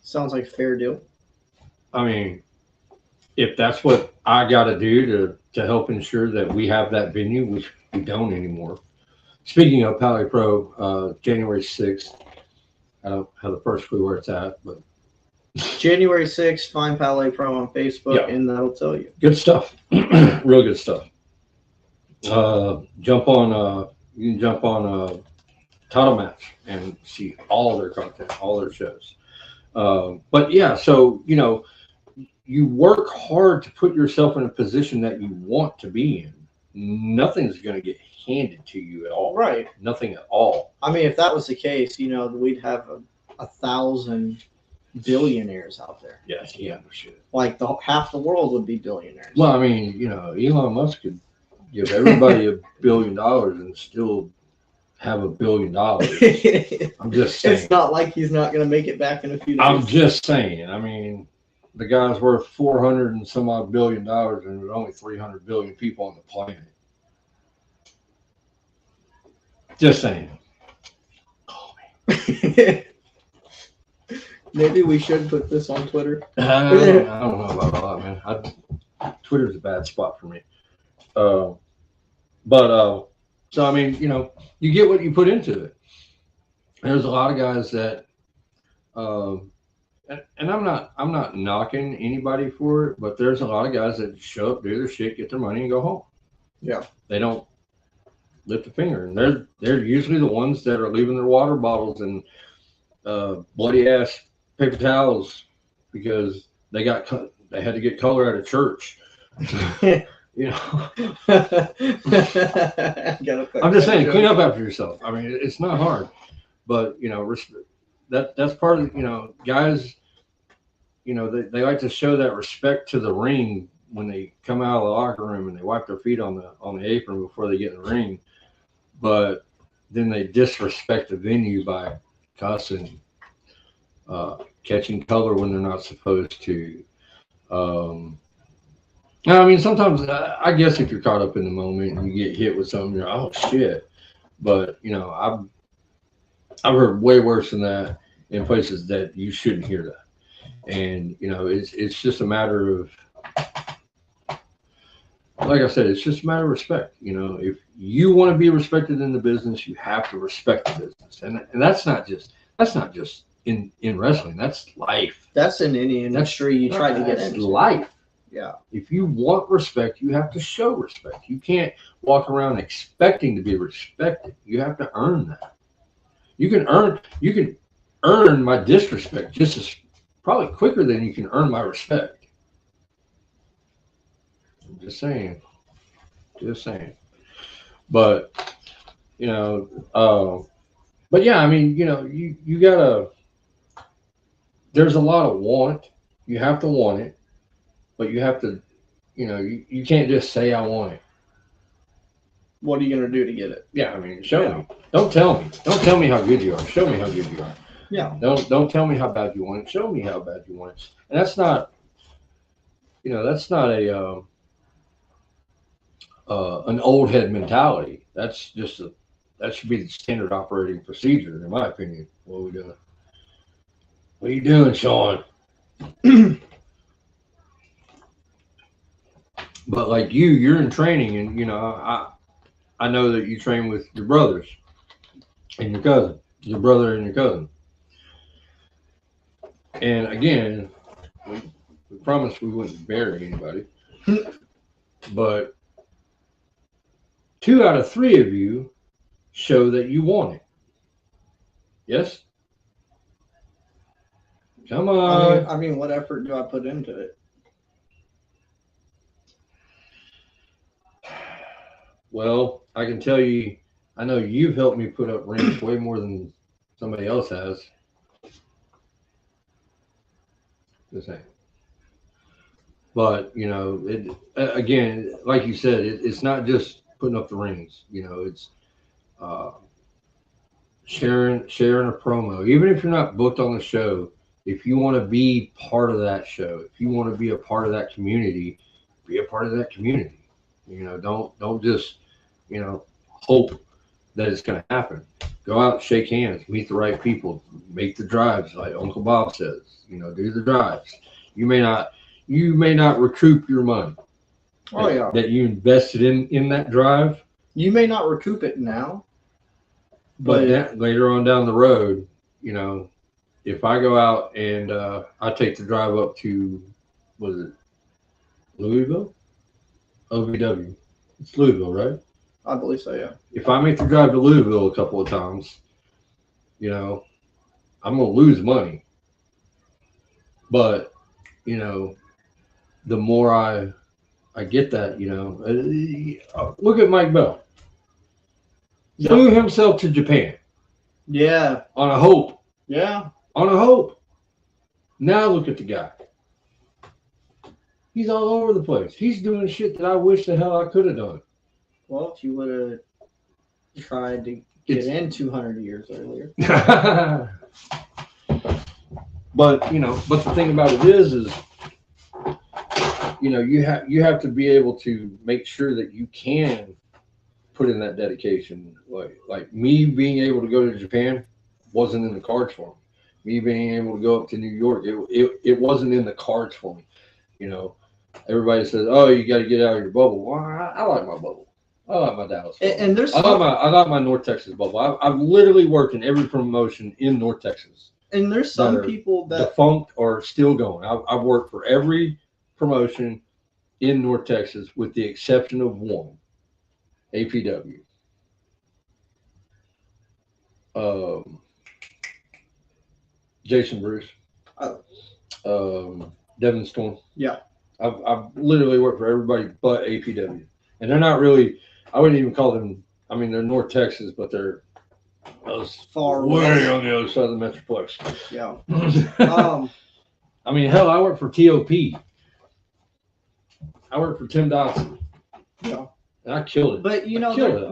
Sounds like a fair deal. I mean, if that's what I got to do to help ensure that we have that venue, which we don't anymore. Speaking of Palais Pro, January 6th, I don't have the first clue where it's at, but January 6th, find Palais Pro on Facebook, and that'll tell you. Good stuff. Real good stuff. You can jump on Title Match and see all their content, all their shows. But yeah, so you work hard to put yourself in a position that you want to be in. Nothing's going to get handed to you at all. Right. Nothing at all. I mean, if that was the case, we'd have 1,000 billionaires out there. Yes, yeah, for sure. Like half the world would be billionaires. Well, I mean, Elon Musk could give everybody $1 billion and still have $1 billion. I'm just saying. It's not like he's not going to make it back in a few days. I'm just saying. I mean, the guy's worth 400 and some odd $1 billion, and there's only 300 billion people on the planet. Just saying. Call me. Maybe we should put this on Twitter. I don't know about all that, man. Twitter's a bad spot for me. So I mean, you get what you put into it. There's a lot of guys that, and I'm not knocking anybody for it, but there's a lot of guys that show up, do their shit, get their money, and go home. Yeah. They don't lift a finger, and they're usually the ones that are leaving their water bottles and bloody ass paper towels because they had to get color out of church. I'm just saying, clean up after yourself. I mean, it's not hard, but that's part of guys. They like to show that respect to the ring when they come out of the locker room and they wipe their feet on the apron before they get in the ring, but then they disrespect the venue by cussing, catching color when they're not supposed to. I mean, sometimes I guess if you're caught up in the moment and you get hit with something, you're oh shit. But I've heard way worse than that in places that you shouldn't hear that. And it's just a matter of, like I said, it's just a matter of respect. If you want to be respected in the business, you have to respect the business, and that's not just in wrestling. That's life. That's in any industry you try to get into. Life. Yeah. If you want respect, you have to show respect. You can't walk around expecting to be respected. You have to earn that. You can earn my disrespect just as probably quicker than you can earn my respect. I'm just saying. But but yeah, I mean, you gotta. There's a lot of want. You have to want it. But you have to, you can't just say I want it. What are you going to do to get it? Yeah, I mean, show me. Don't tell me. Don't tell me how good you are. Show me how good you are. Yeah. Don't tell me how bad you want it. Show me how bad you want it. And that's not, that's not an old head mentality. That's just that should be the standard operating procedure, in my opinion. What are we doing? What are you doing, Sean? But like you're in training, and I know that you train with your brothers and your cousin, your brother and your cousin. And again, we promised we wouldn't bury anybody, but 2 out of 3 of you show that you want it. Yes? Come on. I mean, what effort do I put into it? Well, I can tell you, I know you've helped me put up rings way more than somebody else has. Just saying. But it again, like you said, it's not just putting up the rings. It's uh, sharing a promo. Even if you're not booked on the show, if you want to be part of that show, if you want to be a part of that community, be a part of that community. Don't just hope that it's going to happen. Go out, shake hands, meet the right people, make the drives like Uncle Bob says. Do the drives. You may not recoup your money that you invested in that drive. You may not recoup it now, but later on down the road, if I go out and I take the drive up to, was it Louisville? OVW. It's Louisville, right? I believe so, yeah. If I make the drive to Louisville a couple of times, I'm going to lose money. But, the more I get that, look at Mike Bell. Flew himself to Japan. Yeah. On a hope. Yeah. On a hope. Now look at the guy. He's all over the place. He's doing shit that I wish the hell I could have done. Well, if you would have tried to get in 200 years earlier. But the thing about it is you have to be able to make sure that you can put in that dedication. Like me being able to go to Japan wasn't in the cards for me. Me being able to go up to New York, it wasn't in the cards for me. Everybody says, "Oh, you got to get out of your bubble." Well, I like my bubble. I like my Dallas bubble. And there's I like my North Texas bubble. I've literally worked in every promotion in North Texas. And there's some people that defunct or still going. I've worked for every promotion in North Texas with the exception of one, APW. Jason Bruce. Devin Storm. Yeah. I've literally worked for everybody but APW. And they're not really, I wouldn't even call them, I mean, they're North Texas, but they're far way on the other side of the Metroplex. Yeah. I mean, hell, I work for TOP. I work for Tim Dodson. Yeah. And I killed it. But,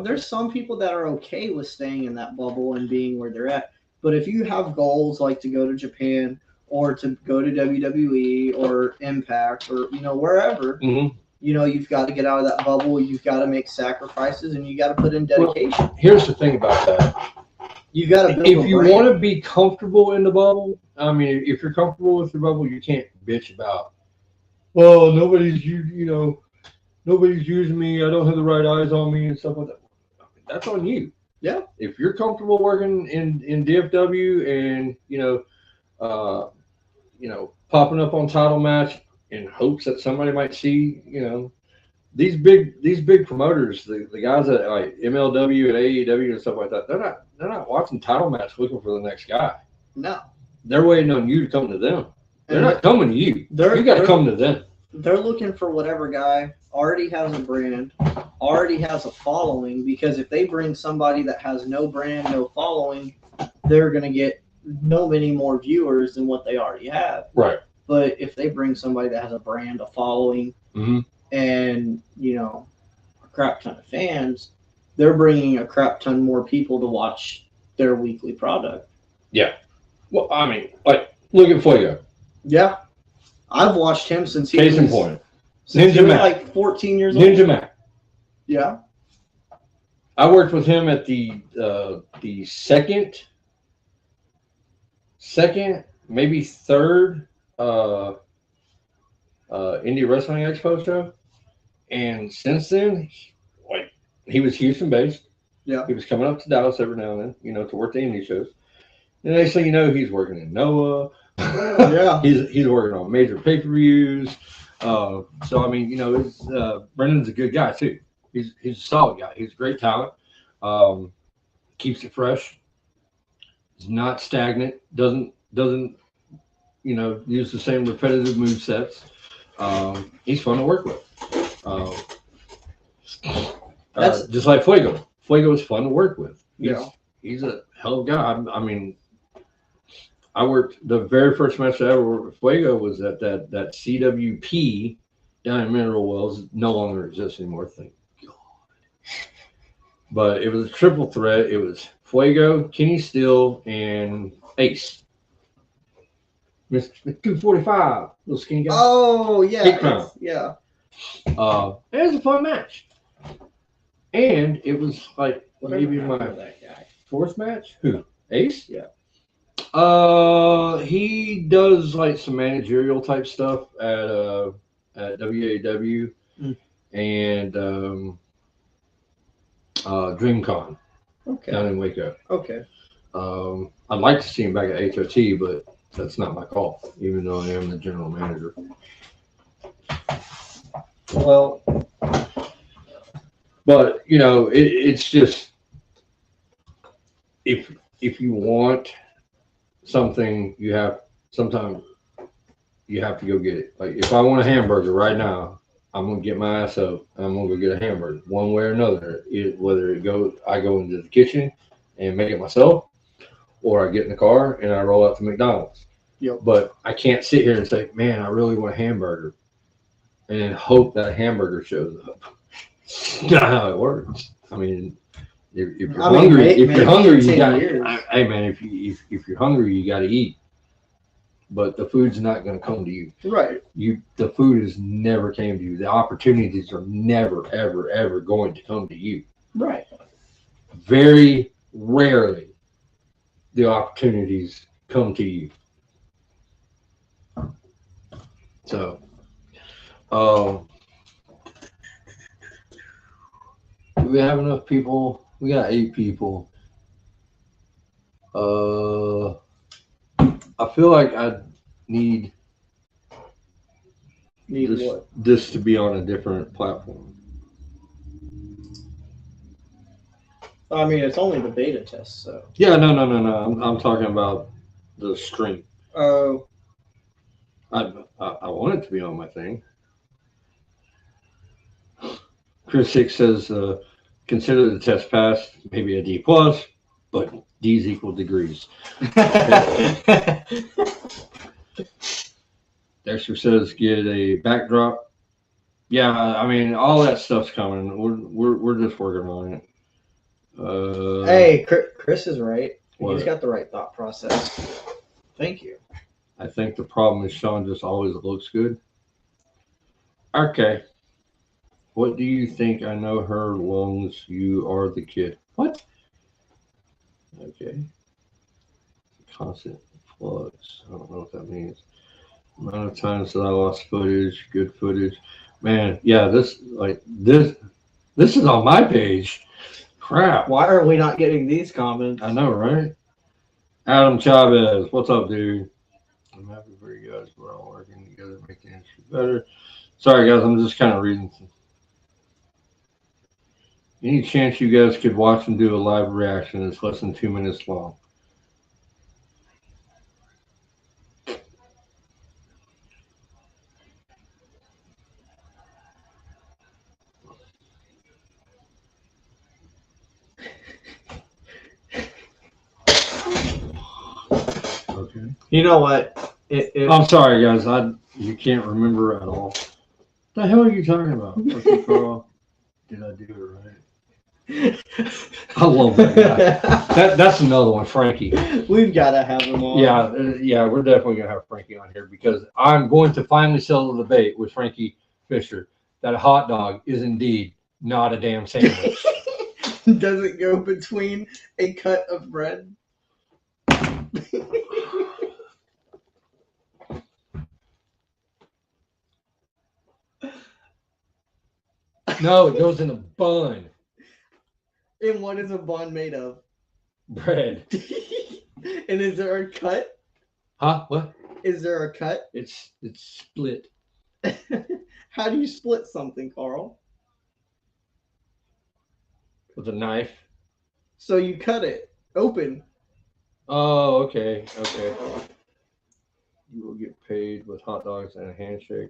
there's some people that are okay with staying in that bubble and being where they're at. But if you have goals like to go to Japan or to go to WWE or Impact or, wherever, you've got to get out of that bubble. You've got to make sacrifices and you got to put in dedication. Well, here's the thing about that. You got to build if you want to be comfortable in the bubble, I mean, if you're comfortable with your bubble, you can't bitch about, well, nobody's using me. I don't have the right eyes on me and stuff like that. That's on you. Yeah. If you're comfortable working in DFW and popping up on title match in hopes that somebody might see, these big promoters, the guys that like MLW and AEW and stuff like that, they're not watching title match looking for the next guy. No. They're waiting on you to come to them. They're not coming to you. You got to come to them. They're looking for whatever guy already has a brand, already has a following, because if they bring somebody that has no brand, no following, they're going to get many more viewers than what they already have. Right. But if they bring somebody that has a brand, a following, and, a crap ton of fans, they're bringing a crap ton more people to watch their weekly product. Yeah. Well, I mean, like, look at Fuego. Yeah. I've watched him since he was like 14 years old. Ninja Mac. Yeah. I worked with him at the second, maybe third Indie Wrestling Expo show. And since then, he was Houston based. Yeah. He was coming up to Dallas every now and then, to work the indie shows. And next thing you know, he's working in Noah. Yeah. He's working on major pay-per-views. So I mean, Brendan's a good guy too. He's a solid guy. He's a great talent. Keeps it fresh. He's not stagnant. Doesn't use the same repetitive movesets. He's fun to work with. That's Just like Fuego. Fuego is fun to work with. Yeah. He's a hell of a guy. I mean, I worked the very first match I ever worked with Fuego was at that CWP down in Mineral Wells. No longer exists anymore. Thank God. But it was a triple threat. It was Fuego, Kenny Steele, and Ace. Mr. 245, little skinny guy. Oh yeah, Hate Crown. yeah. It was a fun match, and it was like maybe my that guy. fourth match. Who? Ace? Yeah. He does like some managerial type stuff at WAW and DreamCon Okay. down in Waco. Okay. I'd like to see him back at HOT, but that's not my call, even though I am the general manager. Well, but you know, it's just if you want something, sometimes you have to go get it. Like if I want a hamburger right now, I'm gonna get my ass up and I'm gonna go get a hamburger one way or another. I go into the kitchen and make it myself, or I get in the car and I roll out to McDonald's. Yep. But I can't sit here and say, man, I really want a hamburger, and then hope that hamburger shows up. That's not how it works. I mean, if you're hungry, you got. Hey man, if you're hungry, you got to eat. But the food's not going to come to you. Right. The food has never came to you. The opportunities are never, ever, ever going to come to you. Right. Very rarely, the opportunities come to you. So, do we have enough people? We got 8 people. I feel like I need this to be on a different platform. I mean, it's only the beta test, so. Yeah, no. I'm talking about the stream. Oh. I want it to be on my thing. Chris 6 says, consider the test passed, maybe a D+, but D's equal degrees. Dexter says, get a backdrop. Yeah, I mean, all that stuff's coming. We're just working on it. Hey, Chris is right. What? He's got the right thought process. Thank you. I think the problem is Sean just always looks good. Okay. What do you think? I know her lungs. You are the kid. What? Okay. Constant flux. I don't know what that means. Amount of times that I lost footage. Good footage. Man, yeah, this is on my page. Crap. Why are we not getting these comments? I know, right? Adam Chavez. What's up, dude? I'm happy for you guys. We're all working together to make the industry better. Sorry, guys. I'm just kind of reading. Any chance you guys could watch and do a live reaction? It's less than 2 minutes long. Okay. You know what? I'm sorry, guys. You can't remember at all. What the hell are you talking about? Okay, Carl. Did I do it right? I love that guy. That's another one, Frankie. We've got to have him on. Yeah, we're definitely gonna have Frankie on here because I'm going to finally settle the debate with Frankie Fisher that a hot dog is indeed not a damn sandwich. Does it go between a cut of bread? No, it goes in a bun. And what is a bun made of? Bread. And is there a cut? Huh? What? Is there a cut? It's split. How do you split something, Carl? With a knife. So you cut it open. Oh, okay. You will get paid with hot dogs and a handshake.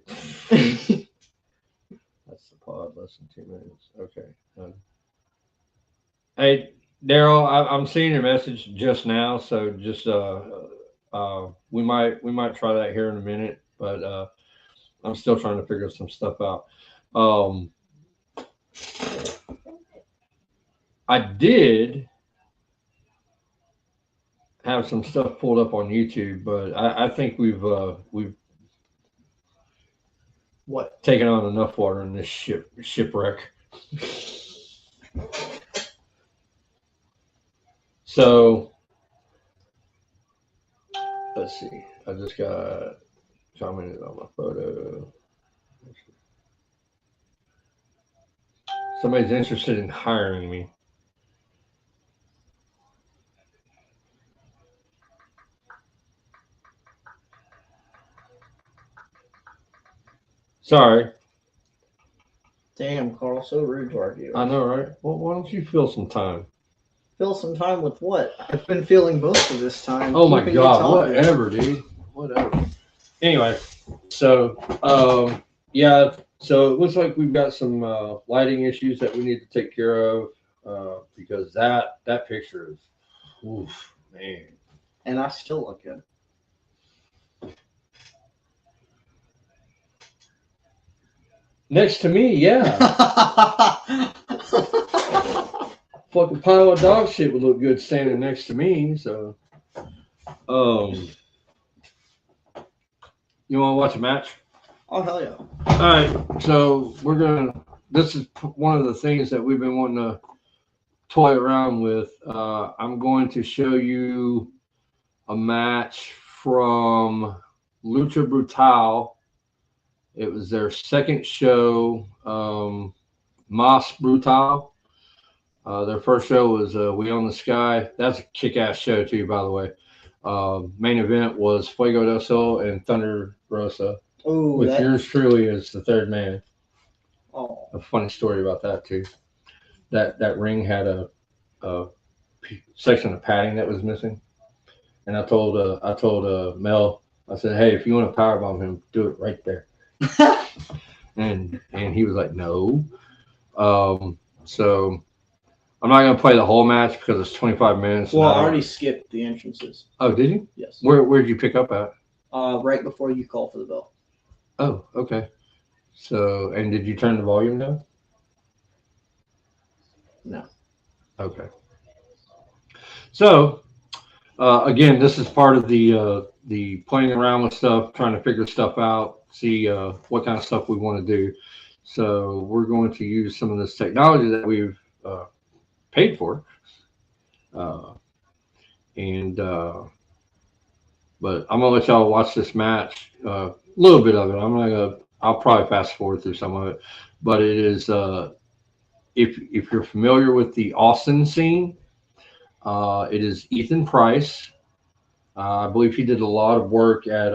That's the pod, less than 2 minutes. Okay. Hey, Daryl, I'm seeing your message just now, so just we might try that here in a minute, but I'm still trying to figure some stuff out. Um, I did have some stuff pulled up on YouTube, but I think we've What? taken on enough water in this shipwreck. So let's see. I just got commented on my photo. Somebody's interested in hiring me. Sorry. Damn, Carl, so rude to our viewers. I know, right? Well, why don't you fill some time? Fill some time with what? I've been feeling most of this time. Oh my keeping you God, talking. whatever, dude. Whatever. Anyway, so yeah, so it looks like we've got some lighting issues that we need to take care of because that picture is, oof, man. And I still look good. Next to me, yeah. Fucking pile of dog shit would look good standing next to me. So, you want to watch a match? Oh, hell yeah. All right. So this is one of the things that we've been wanting to toy around with. I'm going to show you a match from Lucha Brutal. It was their second show, Mas Brutal. Their first show was We Own the Sky. That's a kick-ass show too, by the way. Main event was Fuego del Sol and Thunder Rosa. Ooh, with yours truly as the third man. Oh. A funny story about that too. That ring had a section of padding that was missing, and I told Mel, I said, hey, if you want to powerbomb him, do it right there. and he was like, no. So I'm not gonna play the whole match because it's 25 minutes. Well, I already skipped the entrances. Oh, did you? Yes. Where did you pick up at? Right before you call for the bell. Oh, okay. So, and did you turn the volume down? No. Okay. So, again, this is part of the playing around with stuff, trying to figure stuff out, see what kind of stuff we want to do. So we're going to use some of this technology that we've paid for, but I'm gonna let y'all watch this match, a little bit of it. I'll probably fast forward through some of it, but it is if you're familiar with the Austin scene, it is Ethan Price. I believe he did a lot of work at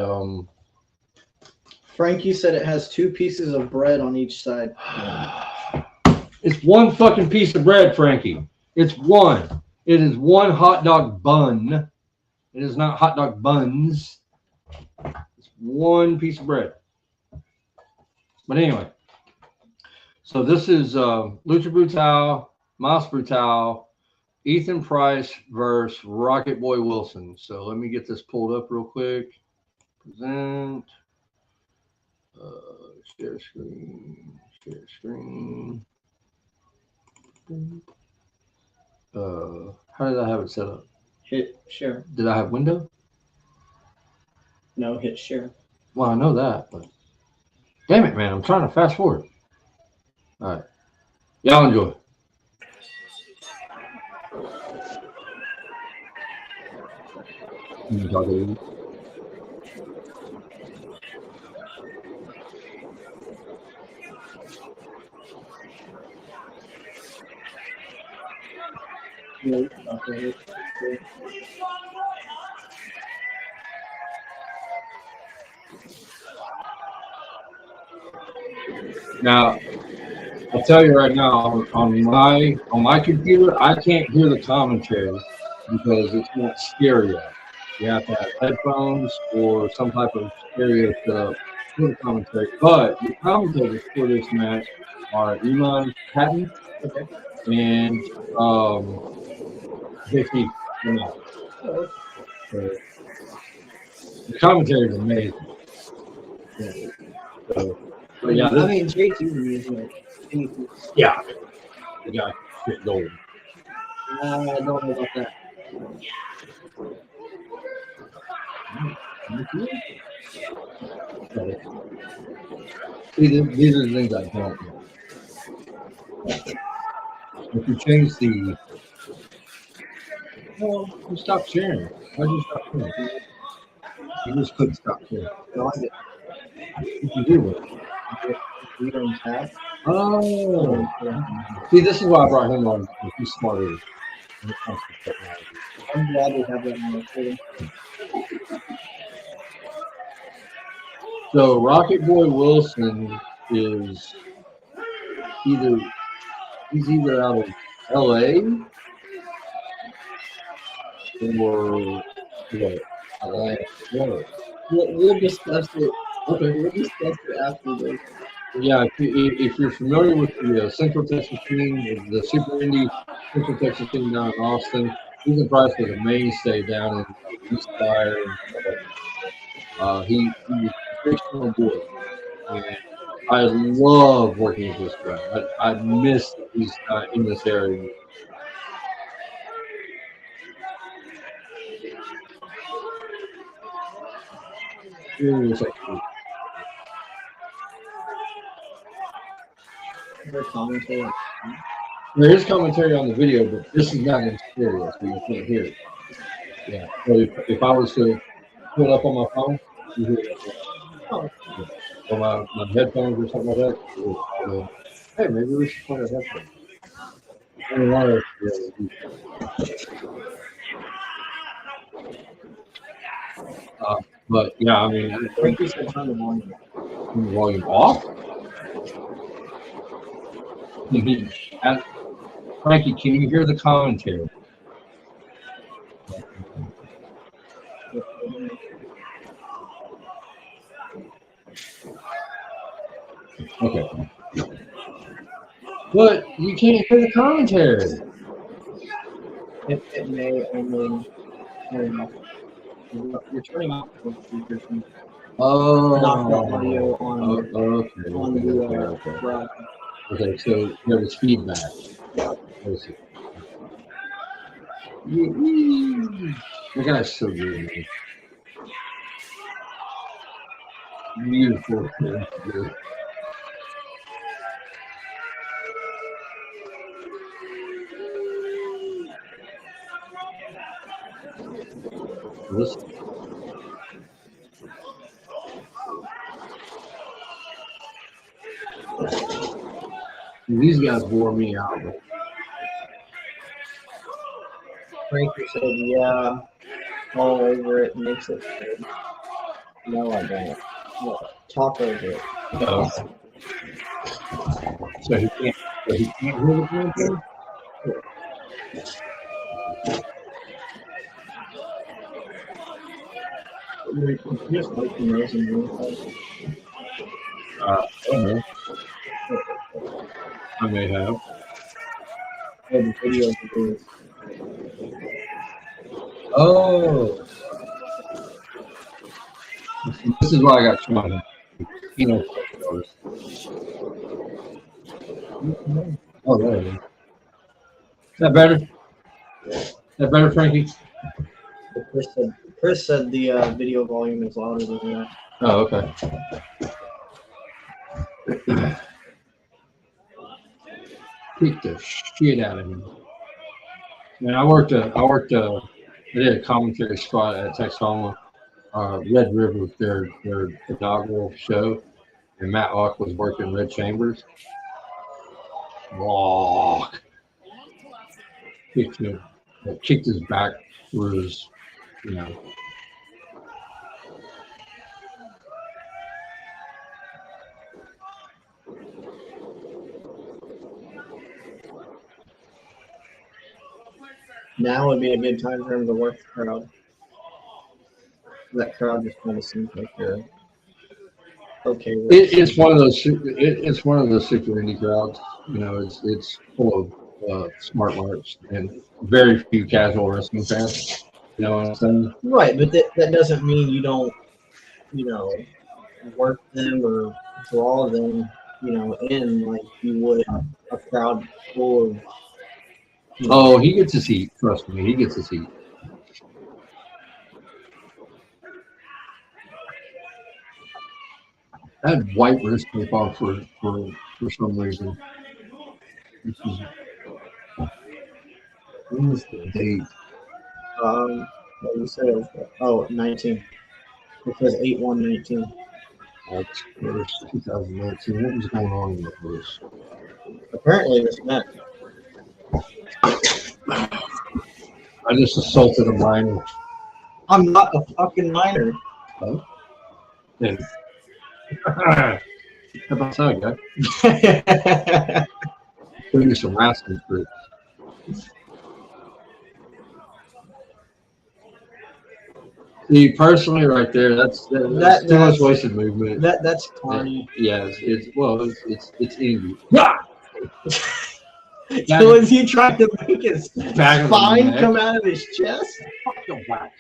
Frankie said it has 2 pieces of bread on each side. It's one fucking piece of bread, Frankie. It's one. It is one hot dog bun. It is not hot dog buns. It's one piece of bread. But anyway, so this is Lucha Brutal, Mas Brutal, Ethan Price versus Rocket Boy Wilson. So let me get this pulled up real quick. Present. Share screen. Share screen. How did I have it set up? Hit share. Did I have window? No, hit share. Well, I know that, but damn it, man, I'm trying to fast forward. All right. Y'all enjoy. No, okay. Now, I'll tell you right now, on my computer, I can't hear the commentary because it's not stereo. You have to have headphones or some type of stereo set up for the commentary. But the commentators for this match are Iman Patton, Okay. and they keep them out. So, the commentary is amazing. Yeah. So, but yeah, I mean, JT is like, yeah, the guy shit gold. I don't know about that. See, these are the things I don't know. If you change the, well, you stop sharing. Why did you stop sharing? You just couldn't stop sharing. No, I get What you do with it? read on tab. Oh, see, this is why I brought him on. Because he's smarter when it comes to technology. I'm glad we have that on recording. So Rocket Boy Wilson is he's either out of LA or what? Atlanta. We'll discuss it. Okay. We'll discuss it after this. Yeah, if you're familiar with the Central Texas team, the Super Indy Central Texas team down in Austin, Ethan Price was a mainstay down in East Fire. He was a fictional boy, and I love working with this guy. I miss that he's in this area. Their commentary. There is commentary on the video, but this is not in stereo, so you can't hear it. Yeah. So if I was to pull it up on my phone, you hear it. Oh. Or my headphones or something like that. Hey, maybe we should put our headphones. I don't know but yeah, I mean, I think you should turn the volume off. Frankie, can you hear the commentary? Okay. But you can't hear the commentary. It may only turn off. You're turning off the speakers. Not the audio on the Okay, so there was feedback. The guy's so good, man. Beautiful. Listen. These guys bore me out. Frankie said, yeah, all over it makes it good. No, I don't. No, talk over it. So he can't hear the commentary? Just like the nose and I don't know. I may have. the video is. Oh. This is why I got Sean. You know. Oh, there it is. Is that better? Is that better, Frankie? Chris said the video volume is louder than that. Oh, okay. Beat the shit out of him. Man, I did a commentary spot at Texoma, Red River, their inaugural show, and Matt Ock was working Red Chambers. Walk. Kicked his back through his, Now would be a good time for him to work the crowd. That crowd just kind of seems like they're okay. It's one of those super indie crowds. It's full of smart marks and very few casual wrestling fans. You know what I'm saying? Right, but that doesn't mean you don't, you know, work them or draw them, in like you would a crowd full of. Oh, he gets his heat. Trust me, he gets his heat. I had white wrist tape on for some reason. This is, when was the date? What you said? Oh, 19. It says 8/1/19. That's first 2019. What was going on with this? Apparently, it's meant. I just assaulted a minor. I'm not a fucking minor. Oh. And how about that, guy? Give me some rascals for See, personally, right there, that's too much wasted movement. That's corny. Yes, it's English. So is he trying to make his spine come out of his chest? Fuck your back.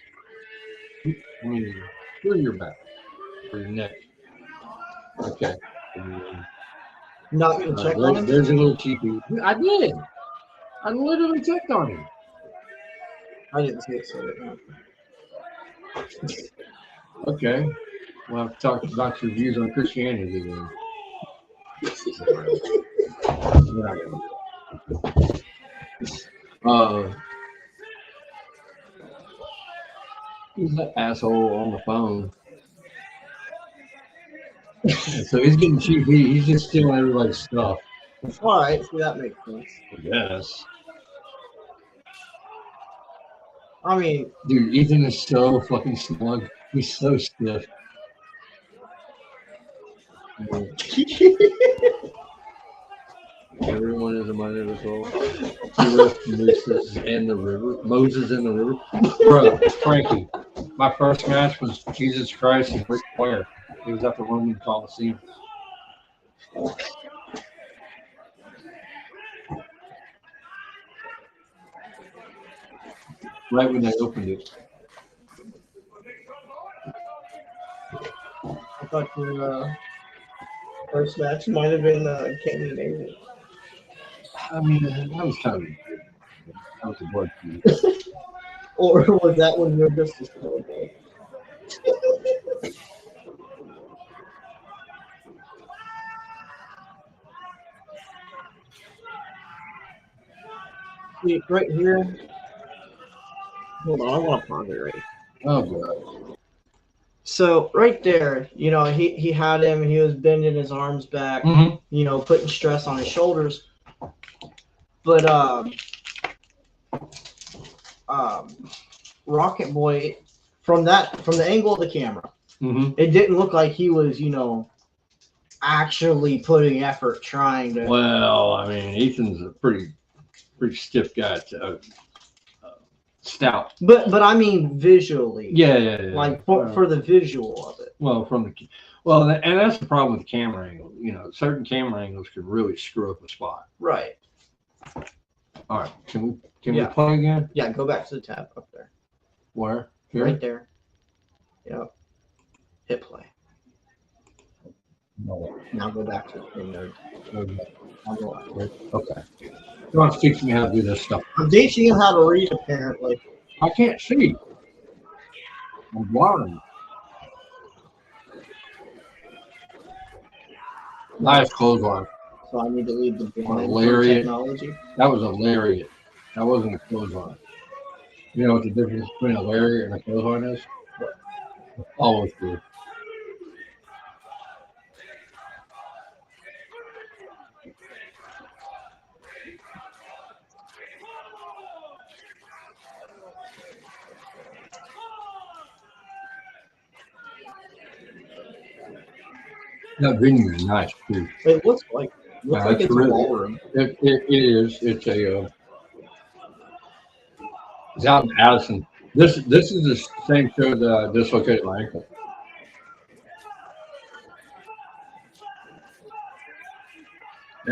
Clear your back. Or your neck. Okay. Not gonna check on him? There's a little cheapie. I did. I literally checked on him. I didn't see it, so Okay. Well, I've talked about your views on Christianity then. He's that asshole on the phone. So he's getting cheap. He's just stealing everybody's stuff. All right, see, that makes sense. Yes. I mean, dude, Ethan is so fucking smug. He's so stiff. Everyone is a minor as well. Moses in the river. Moses in the river. Bro, Frankie, my first match was Jesus Christ and Ric Flair. It was at the Roman Coliseum. Right when they opened it. I thought your first match might have been Kane and Abel. I mean, that was kind of that was a blood feud. Or was that when you were just a small boy? See, right here. Hold on, I want to pause it right. Oh god. So right there, he had him and he was bending his arms back, putting stress on his shoulders. But Rocket Boy, from the angle of the camera, it didn't look like he was, actually putting effort trying to. Well, I mean, Ethan's a pretty stiff guy, stout. But I mean visually. Yeah. Like for the visual of it. And that's the problem with the camera angle. Certain camera angles could really screw up a spot. Right. All right. Can we play again? Yeah, go back to the tab up there. Where? Here? Right there. Yep. Hit play. No. Now go back to the node. Okay. You want to teach me how to do this stuff? I'm teaching you how to read, apparently. I can't see. I'm blind. Nice clothesline. So I need to leave the blind lariat. Technology. That was a lariat. That wasn't a clothesline. You know what the difference between a lariat and a clothesline is? Always true. That venue is nice too. It looks like it's a ballroom. It is. It's out in Addison. This is the same show that I dislocated my ankle.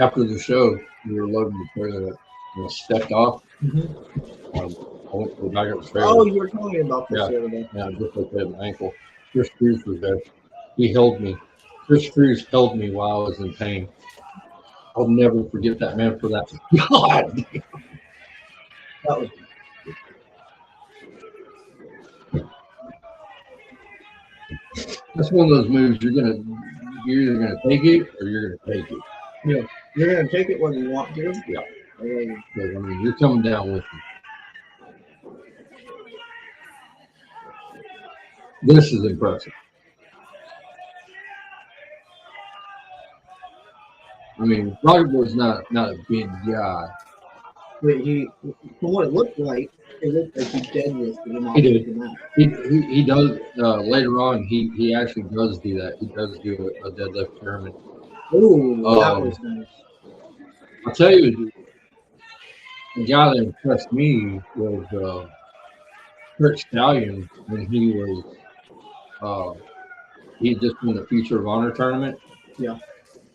After the show, we were loading the trailer up. and I stepped off. Mhm. I went to the back of the trailer. Oh, you were telling me about this Yeah. the other day. Yeah, I just looked at my ankle. Chris Cruz was there. He held me. Chris Cruz held me while I was in pain. I'll never forget that man for that. God, that was. That's one of those moves you're either gonna take it or you're gonna take it. Yeah. You're gonna take it whether you want to. Yeah. Um, Because, I mean, you're coming down with me. This is impressive. I mean, Rocket Boy's not a big guy. but from what it looked like he deadlifted him off He did. the mat. He does later on. He actually does do that. He does do a deadlift tournament. Ooh, that was nice. I'll tell you, the guy that impressed me was Kurt Stallion when he had just won the Future of Honor tournament. Yeah.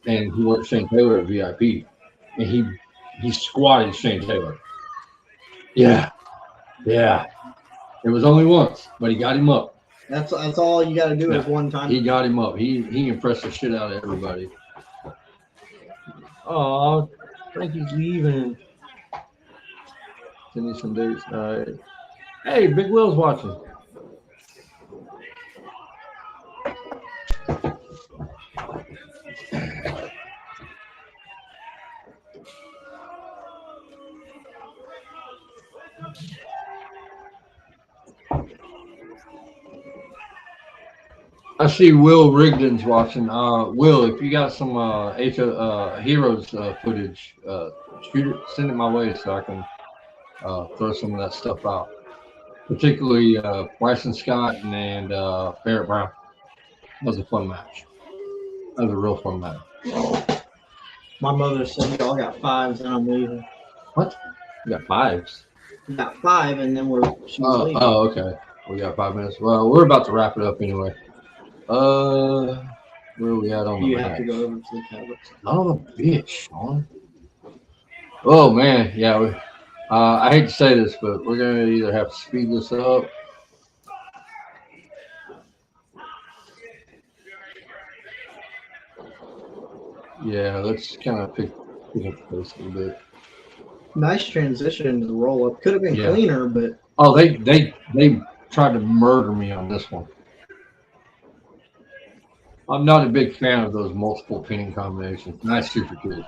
And he worked Shane Taylor at VIP, and he squatted Shane Taylor. Yeah. It was only once, but he got him up. That's all you got to do is one time. He got him up. He impressed the shit out of everybody. Oh, Frankie's leaving. Send me some dates. All right. Hey, Big Will's watching. I see Will Rigdon's watching. Will, if you got some Heroes footage, shoot it, send it my way so I can throw some of that stuff out. Particularly Bryson Scott and Barrett Brown. That was a fun match. That was a real fun match. My mother said y'all got 5s and I'm leaving. What? We got 5s. We got 5 and then she's leaving. Oh, okay. We got 5 minutes. Well, we're about to wrap it up anyway. Where are we at on the You match? have to go over to the tablets. Oh, bitch, Sean. Oh, man. Yeah. I hate to say this, but we're going to either have to speed this up. Yeah, let's kind of pick up the pace a little bit. Nice transition into the roll up. Could have been cleaner, but they tried to murder me on this one. I'm not a big fan of those multiple pinning combinations. Nice super kick.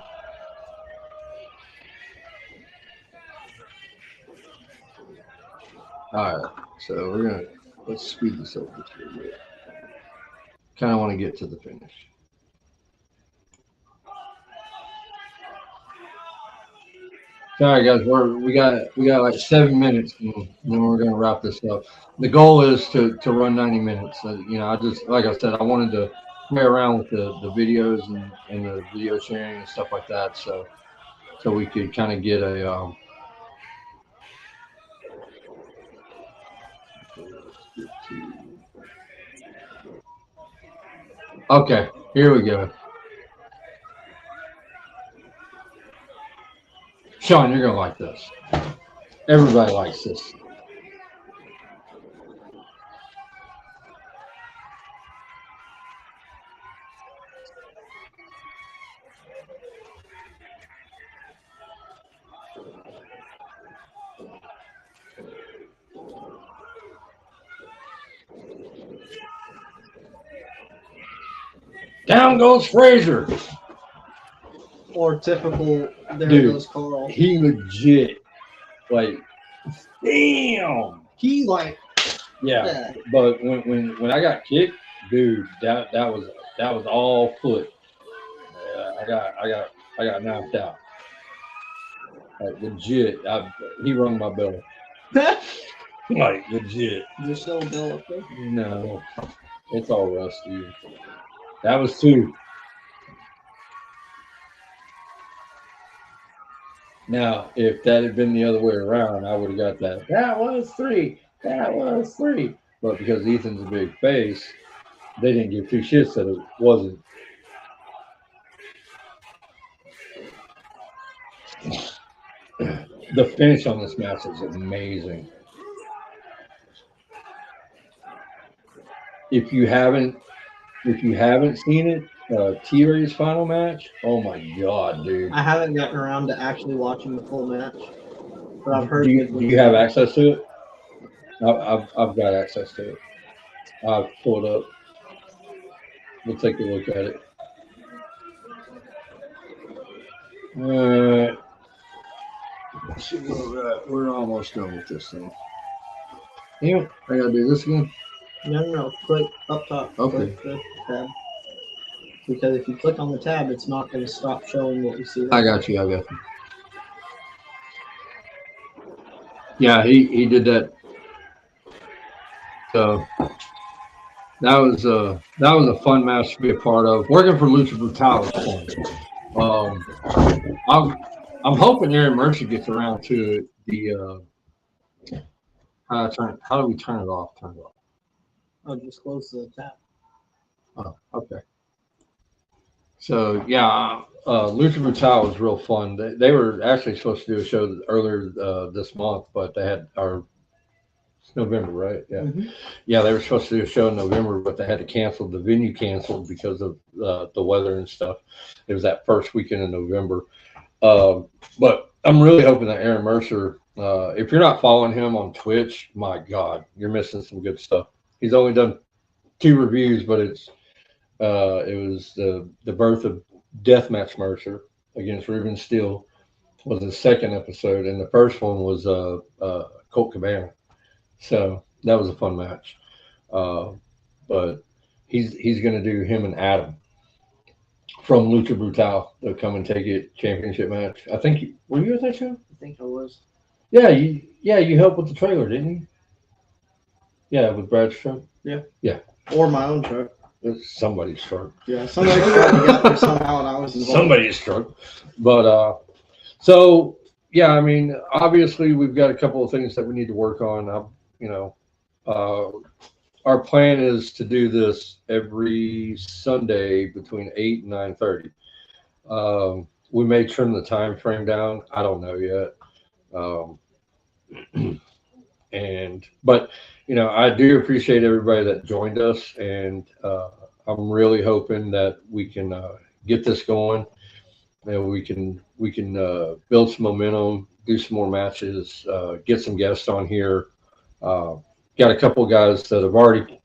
All right, so let's speed this up just a little bit. Kind of want to get to the finish. Sorry guys, we got like 7 minutes, and then we're gonna wrap this up. The goal is to run 90 minutes. I just, like I said, I wanted to play around with the videos and the video sharing and stuff like that, so we could kind of get a okay, here we go. Sean, you're gonna like this. Everybody likes this. Down goes Frazier. or typical. There Dude, goes Carl. He legit, like, damn. He like, Yeah, but when I got kicked, dude, that was all foot. I got knocked out. Like legit, he rung my bell. Like legit. You're still Bill up there? No, it's all rusty. That was 2. Now, if that had been the other way around, I would have got that. That was 3. That was 3. But because Ethan's a big face, they didn't give 2 shits that it wasn't. The finish on this match is amazing. If you haven't seen it, T-Ray's final match. Oh my god, dude! I haven't gotten around to actually watching the full match, but I've heard good Do things you have about it. access to it? I've got access to it. I'll pull it up. We'll take a look at it. All right. Let's see where we're at. We're almost done with this thing. Damn it! I gotta do this again. No. Click up top. Okay. Click the tab. Because if you click on the tab, it's not going to stop showing what we see there. I got you. Yeah, he did that. So that was a fun match to be a part of. Working for Lucha Brutal is fun. I'm hoping Aaron Mercer gets around to the how do we turn it off? Turn it off. I'll just close the tab. Oh, okay. So yeah, Lucha Brutal was real fun. They were actually supposed to do a show earlier this month, but they had it's November, right? Yeah, yeah. They were supposed to do a show in November, but they had to cancel. The venue canceled because of the weather and stuff. It was that first weekend in November. But I'm really hoping that Aaron Mercer, if you're not following him on Twitch, my God, you're missing some good stuff. He's only done 2 reviews, but it was the birth of Deathmatch Mercer against Ruben Steele was the second episode, and the first one was Colt Cabana. So that was a fun match. But he's going to do him and Adam from Lucha Brutal. They'll come and take it championship match. I think were you at that show? I think I was. Yeah, you helped with the trailer, didn't you? Yeah, with Brad's truck. Yeah. Or my own truck. It's somebody's truck. Yeah, somebody tried to get there somehow, and I was involved. Somebody's truck. But so yeah, I mean, obviously we've got a couple of things that we need to work on. Our plan is to do this every Sunday between 8 and 9:30. We may trim the time frame down. I don't know yet. But I do appreciate everybody that joined us, and I'm really hoping that we can get this going, and we can build some momentum, do some more matches, get some guests on here. Got a couple of guys that have already,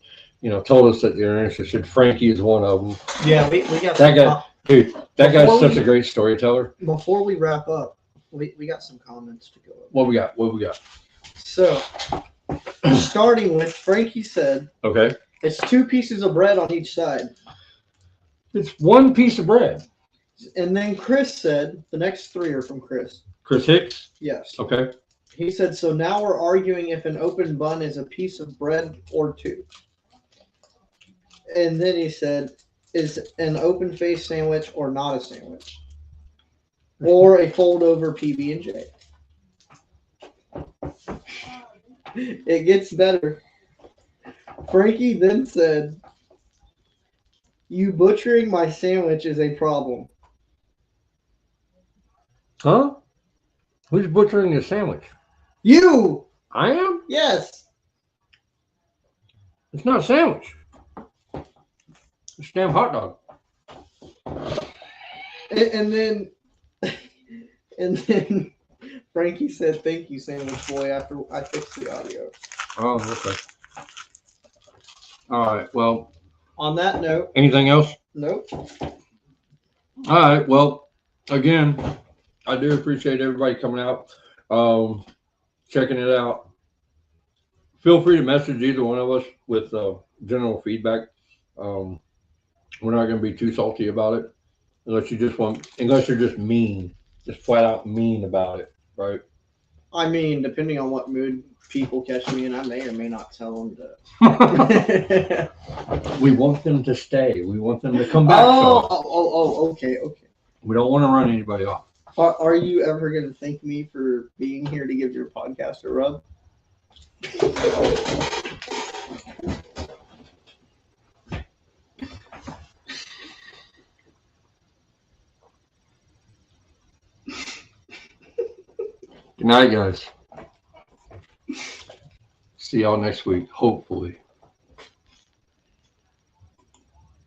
told us that they're interested. Frankie is one of them. Yeah, we got that guy. Dude, that guy's such a great storyteller. Before we wrap up, we got some comments to go over. What we got? So, starting with Frankie said, okay, it's 2 pieces of bread on each side. It's 1 piece of bread. And then Chris said, the next 3 are from Chris. Chris Hicks? Yes. Okay. He said, so now we're arguing if an open bun is a piece of bread or 2. And then he said, is an open face sandwich or not a sandwich? Or a fold over PB&J? It gets better. Frankie then said, you butchering my sandwich is a problem. Huh? Who's butchering your sandwich? You! I am? Yes. It's not a sandwich. It's a damn hot dog. And then Frankie said, thank you, Sandwich Boy, after I fixed the audio. Oh, okay. All right. Well, on that note. Anything else? Nope. All right. Well, again, I do appreciate everybody coming out, checking it out. Feel free to message either one of us with general feedback. We're not going to be too salty about it, unless you're just mean, just flat out mean about it, right? I mean, depending on what mood people catch me in, I may or may not tell them to. We want them to stay. We want them to come back. Okay. We don't want to run anybody off. Are you ever going to thank me for being here to give your podcast a rub? Good night, guys. See y'all next week, hopefully.